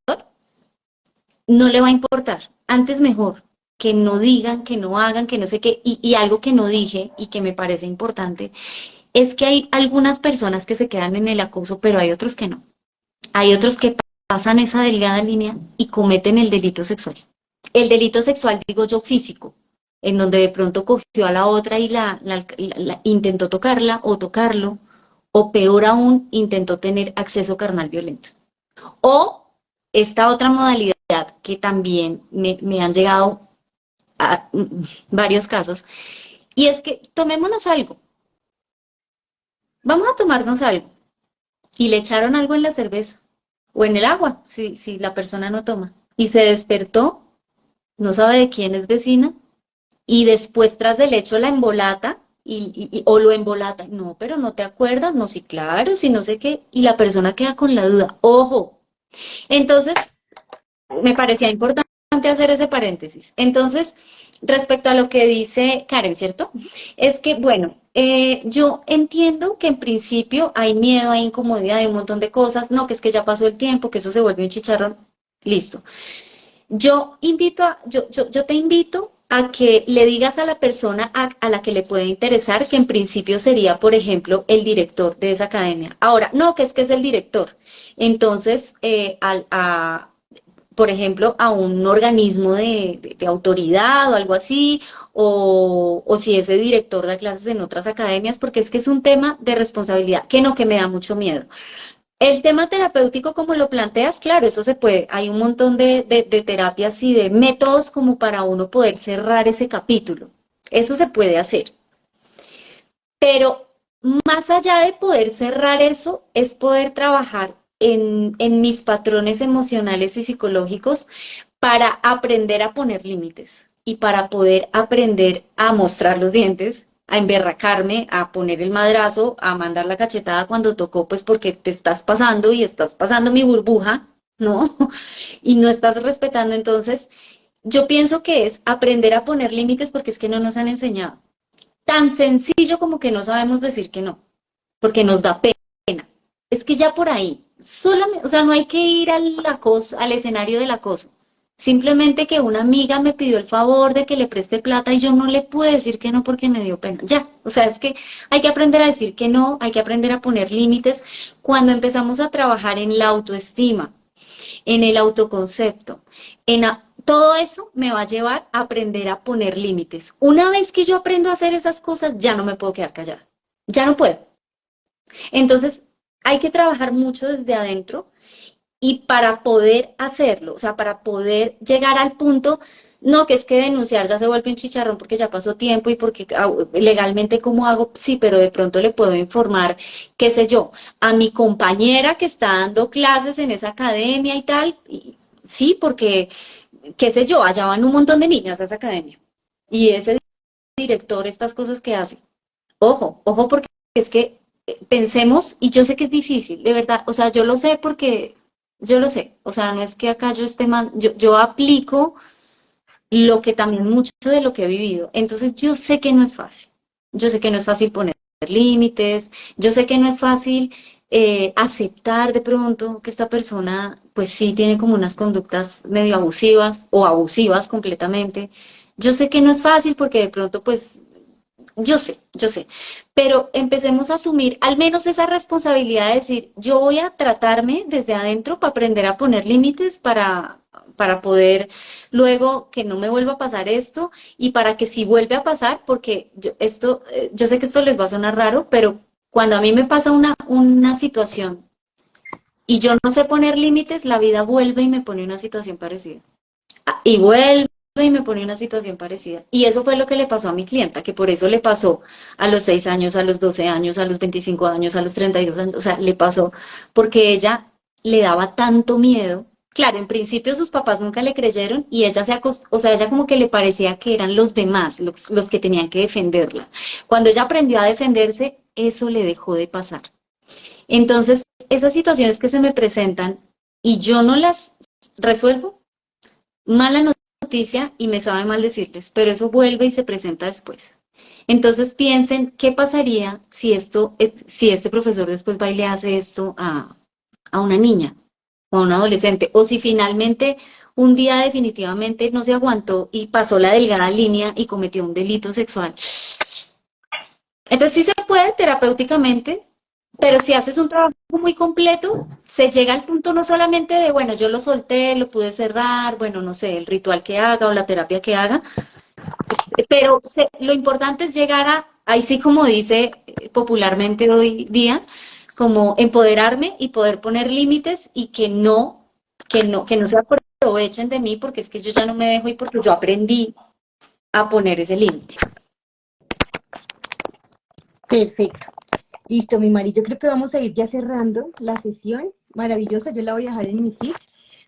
S2: no le va a importar. Antes mejor que no digan, que no hagan, que no sé qué. Y algo que no dije y que me parece importante es que hay algunas personas que se quedan en el acoso, pero hay otros que no. Hay otros que pasan esa delgada línea y cometen el delito sexual. El delito sexual, digo yo, físico, en donde de pronto cogió a la otra y intentó tocarla o tocarlo, o peor aún, intentó tener acceso carnal violento. O esta otra modalidad que también me han llegado a varios casos, y es que tomémonos algo, vamos a tomarnos algo, y le echaron algo en la cerveza o en el agua, si la persona no toma, y se despertó, no sabe de quién es vecina, y después tras del hecho la embolata, o lo embolata, no, pero no te acuerdas, no, sí, claro, sí, no sé qué, y la persona queda con la duda, ojo. Entonces, me parecía importante hacer ese paréntesis. Entonces, respecto a lo que dice Karen, ¿cierto? Es que, bueno, yo entiendo que en principio hay miedo, hay incomodidad, hay un montón de cosas, no, que es que ya pasó el tiempo, que eso se vuelve un chicharrón, listo. Yo te invito a que le digas a la persona a la que le puede interesar, que en principio sería, por ejemplo, el director de esa academia. Ahora, no, que es el director. Entonces, por ejemplo, a un organismo de autoridad o algo así, o si ese director da clases en otras academias, porque es que es un tema de responsabilidad, que me da mucho miedo. El tema terapéutico, como lo planteas, claro, eso se puede. Hay un montón de terapias y de métodos como para uno poder cerrar ese capítulo. Eso se puede hacer. Pero más allá de poder cerrar eso, es poder trabajar en mis patrones emocionales y psicológicos para aprender a poner límites y para poder aprender a mostrar los dientes, a emberracarme, a poner el madrazo, a mandar la cachetada cuando tocó, pues porque te estás pasando y estás pasando mi burbuja, ¿no? Y no estás respetando. Entonces, yo pienso que es aprender a poner límites porque es que no nos han enseñado. Tan sencillo como que no sabemos decir que no, porque nos da pena. Es que ya por ahí, solamente, o sea, no hay que ir al acoso, al escenario del acoso. Simplemente que una amiga me pidió el favor de que le preste plata y yo no le pude decir que no porque me dio pena. Ya, o sea, es que hay que aprender a decir que no, hay que aprender a poner límites. Cuando empezamos a trabajar en la autoestima, en el autoconcepto, todo eso me va a llevar a aprender a poner límites. Una vez que yo aprendo a hacer esas cosas, ya no me puedo quedar callada. Ya no puedo. Entonces, hay que trabajar mucho desde adentro y para poder hacerlo, o sea, para poder llegar al punto, no que es que denunciar ya se vuelve un chicharrón porque ya pasó tiempo y porque legalmente cómo hago, sí, pero de pronto le puedo informar, qué sé yo, a mi compañera que está dando clases en esa academia y tal, sí, porque, qué sé yo, allá van un montón de niñas a esa academia y ese director, estas cosas que hace. Ojo, ojo, porque es que pensemos, y yo sé que es difícil, de verdad, o sea, yo lo sé porque yo lo sé, o sea, no es que acá yo esté mal, yo aplico lo que también mucho de lo que he vivido, entonces yo sé que no es fácil, yo sé que no es fácil poner límites, yo sé que no es fácil aceptar de pronto que esta persona pues sí tiene como unas conductas medio abusivas o abusivas completamente, yo sé que no es fácil porque de pronto pues yo sé, pero empecemos a asumir al menos esa responsabilidad de decir, yo voy a tratarme desde adentro para aprender a poner límites para poder luego que no me vuelva a pasar esto y para que si vuelve a pasar, porque yo sé que esto les va a sonar raro, pero cuando a mí me pasa una situación y yo no sé poner límites, la vida vuelve y me pone una situación parecida y vuelve y me pone una situación parecida. Y eso fue lo que le pasó a mi clienta, que por eso le pasó a los 6 años, a los 12 años, a los 25 años, a los 32 años, o sea, le pasó porque ella le daba tanto miedo. Claro, en principio sus papás nunca le creyeron y ella o sea, ella como que le parecía que eran los demás los que tenían que defenderla. Cuando ella aprendió a defenderse, eso le dejó de pasar. Entonces, esas situaciones que se me presentan y yo no las resuelvo, mala noticia y me sabe mal decirles, pero eso vuelve y se presenta después. Entonces piensen, ¿qué pasaría si si este profesor después va y le hace esto a una niña o a un adolescente? O si finalmente un día definitivamente no se aguantó y pasó la delgada línea y cometió un delito sexual. Entonces sí se puede terapéuticamente, pero si haces un trabajo muy completo, se llega al punto no solamente de, bueno, yo lo solté, lo pude cerrar, bueno, no sé, el ritual que haga o la terapia que haga, pero lo importante es llegar ahí sí como dice popularmente hoy día, como empoderarme y poder poner límites y que no se aprovechen de mí porque es que yo ya no me dejo y porque yo aprendí a poner ese límite.
S1: Perfecto. Listo, mi Mari. Yo creo que vamos a ir ya cerrando la sesión. Maravillosa, yo la voy a dejar en mi feed.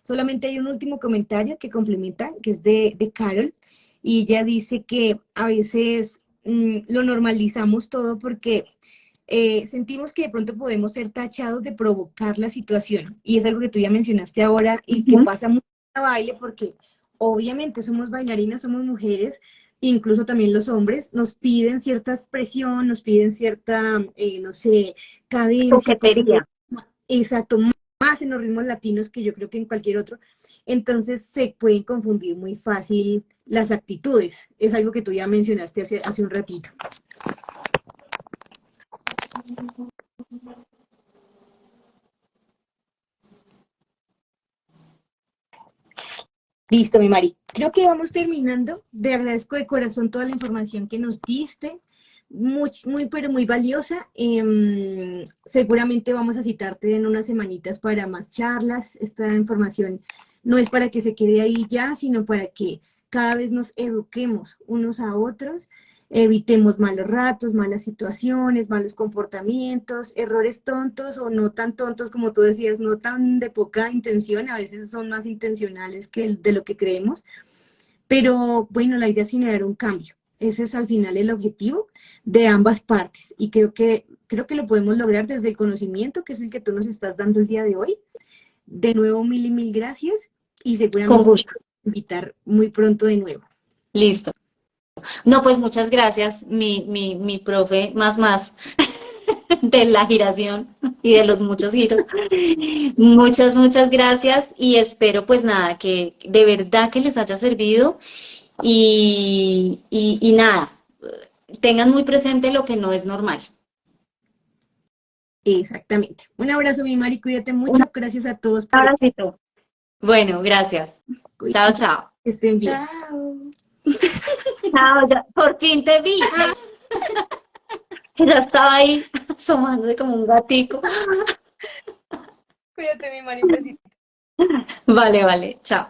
S1: Solamente hay un último comentario que complementa, que es de Carol, y ella dice que a veces lo normalizamos todo porque sentimos que de pronto podemos ser tachados de provocar la situación, y es algo que tú ya mencionaste ahora y que pasa mucho en el baile porque obviamente somos bailarinas, somos mujeres, incluso también los hombres, nos piden cierta expresión, nos piden cierta, no sé, cadencia,
S2: Coquetería.
S1: exacto, más en los ritmos latinos que yo creo que en cualquier otro. Entonces se pueden confundir muy fácil las actitudes. Es algo que tú ya mencionaste hace un ratito. Listo, mi Mari. Creo que vamos terminando. Te agradezco de corazón toda la información que nos diste. Muy, pero muy valiosa. Seguramente vamos a citarte en unas semanitas para más charlas. Esta información no es para que se quede ahí ya, sino para que cada vez nos eduquemos unos a otros, evitemos malos ratos, malas situaciones, malos comportamientos, errores tontos o no tan tontos como tú decías, no tan de poca intención, a veces son más intencionales que de lo que creemos, pero bueno, la idea es generar un cambio. Ese es al final el objetivo de ambas partes y creo que lo podemos lograr desde el conocimiento, que es el que tú nos estás dando el día de hoy. De nuevo, mil y mil gracias y
S2: Con
S1: seguramente
S2: gusto.
S1: te voy a invitar muy pronto de nuevo.
S2: Listo. No, pues muchas gracias, mi profe más de la giración y de los muchos giros. Muchas gracias y espero pues nada, que de verdad que les haya servido y nada, tengan muy presente lo que no es normal.
S1: Exactamente. Un abrazo, mi Mari, cuídate
S2: Un
S1: mucho. Gracias a todos por
S2: abracito. Bueno, gracias. Chao,
S1: estar.
S2: chao.
S1: Que estén bien.
S3: Chao.
S2: Chao, ya, por fin te vi. Ya estaba ahí asomándose como un gatico.
S3: Cuídate, mi Mari, un besito.
S2: Vale, vale, chao.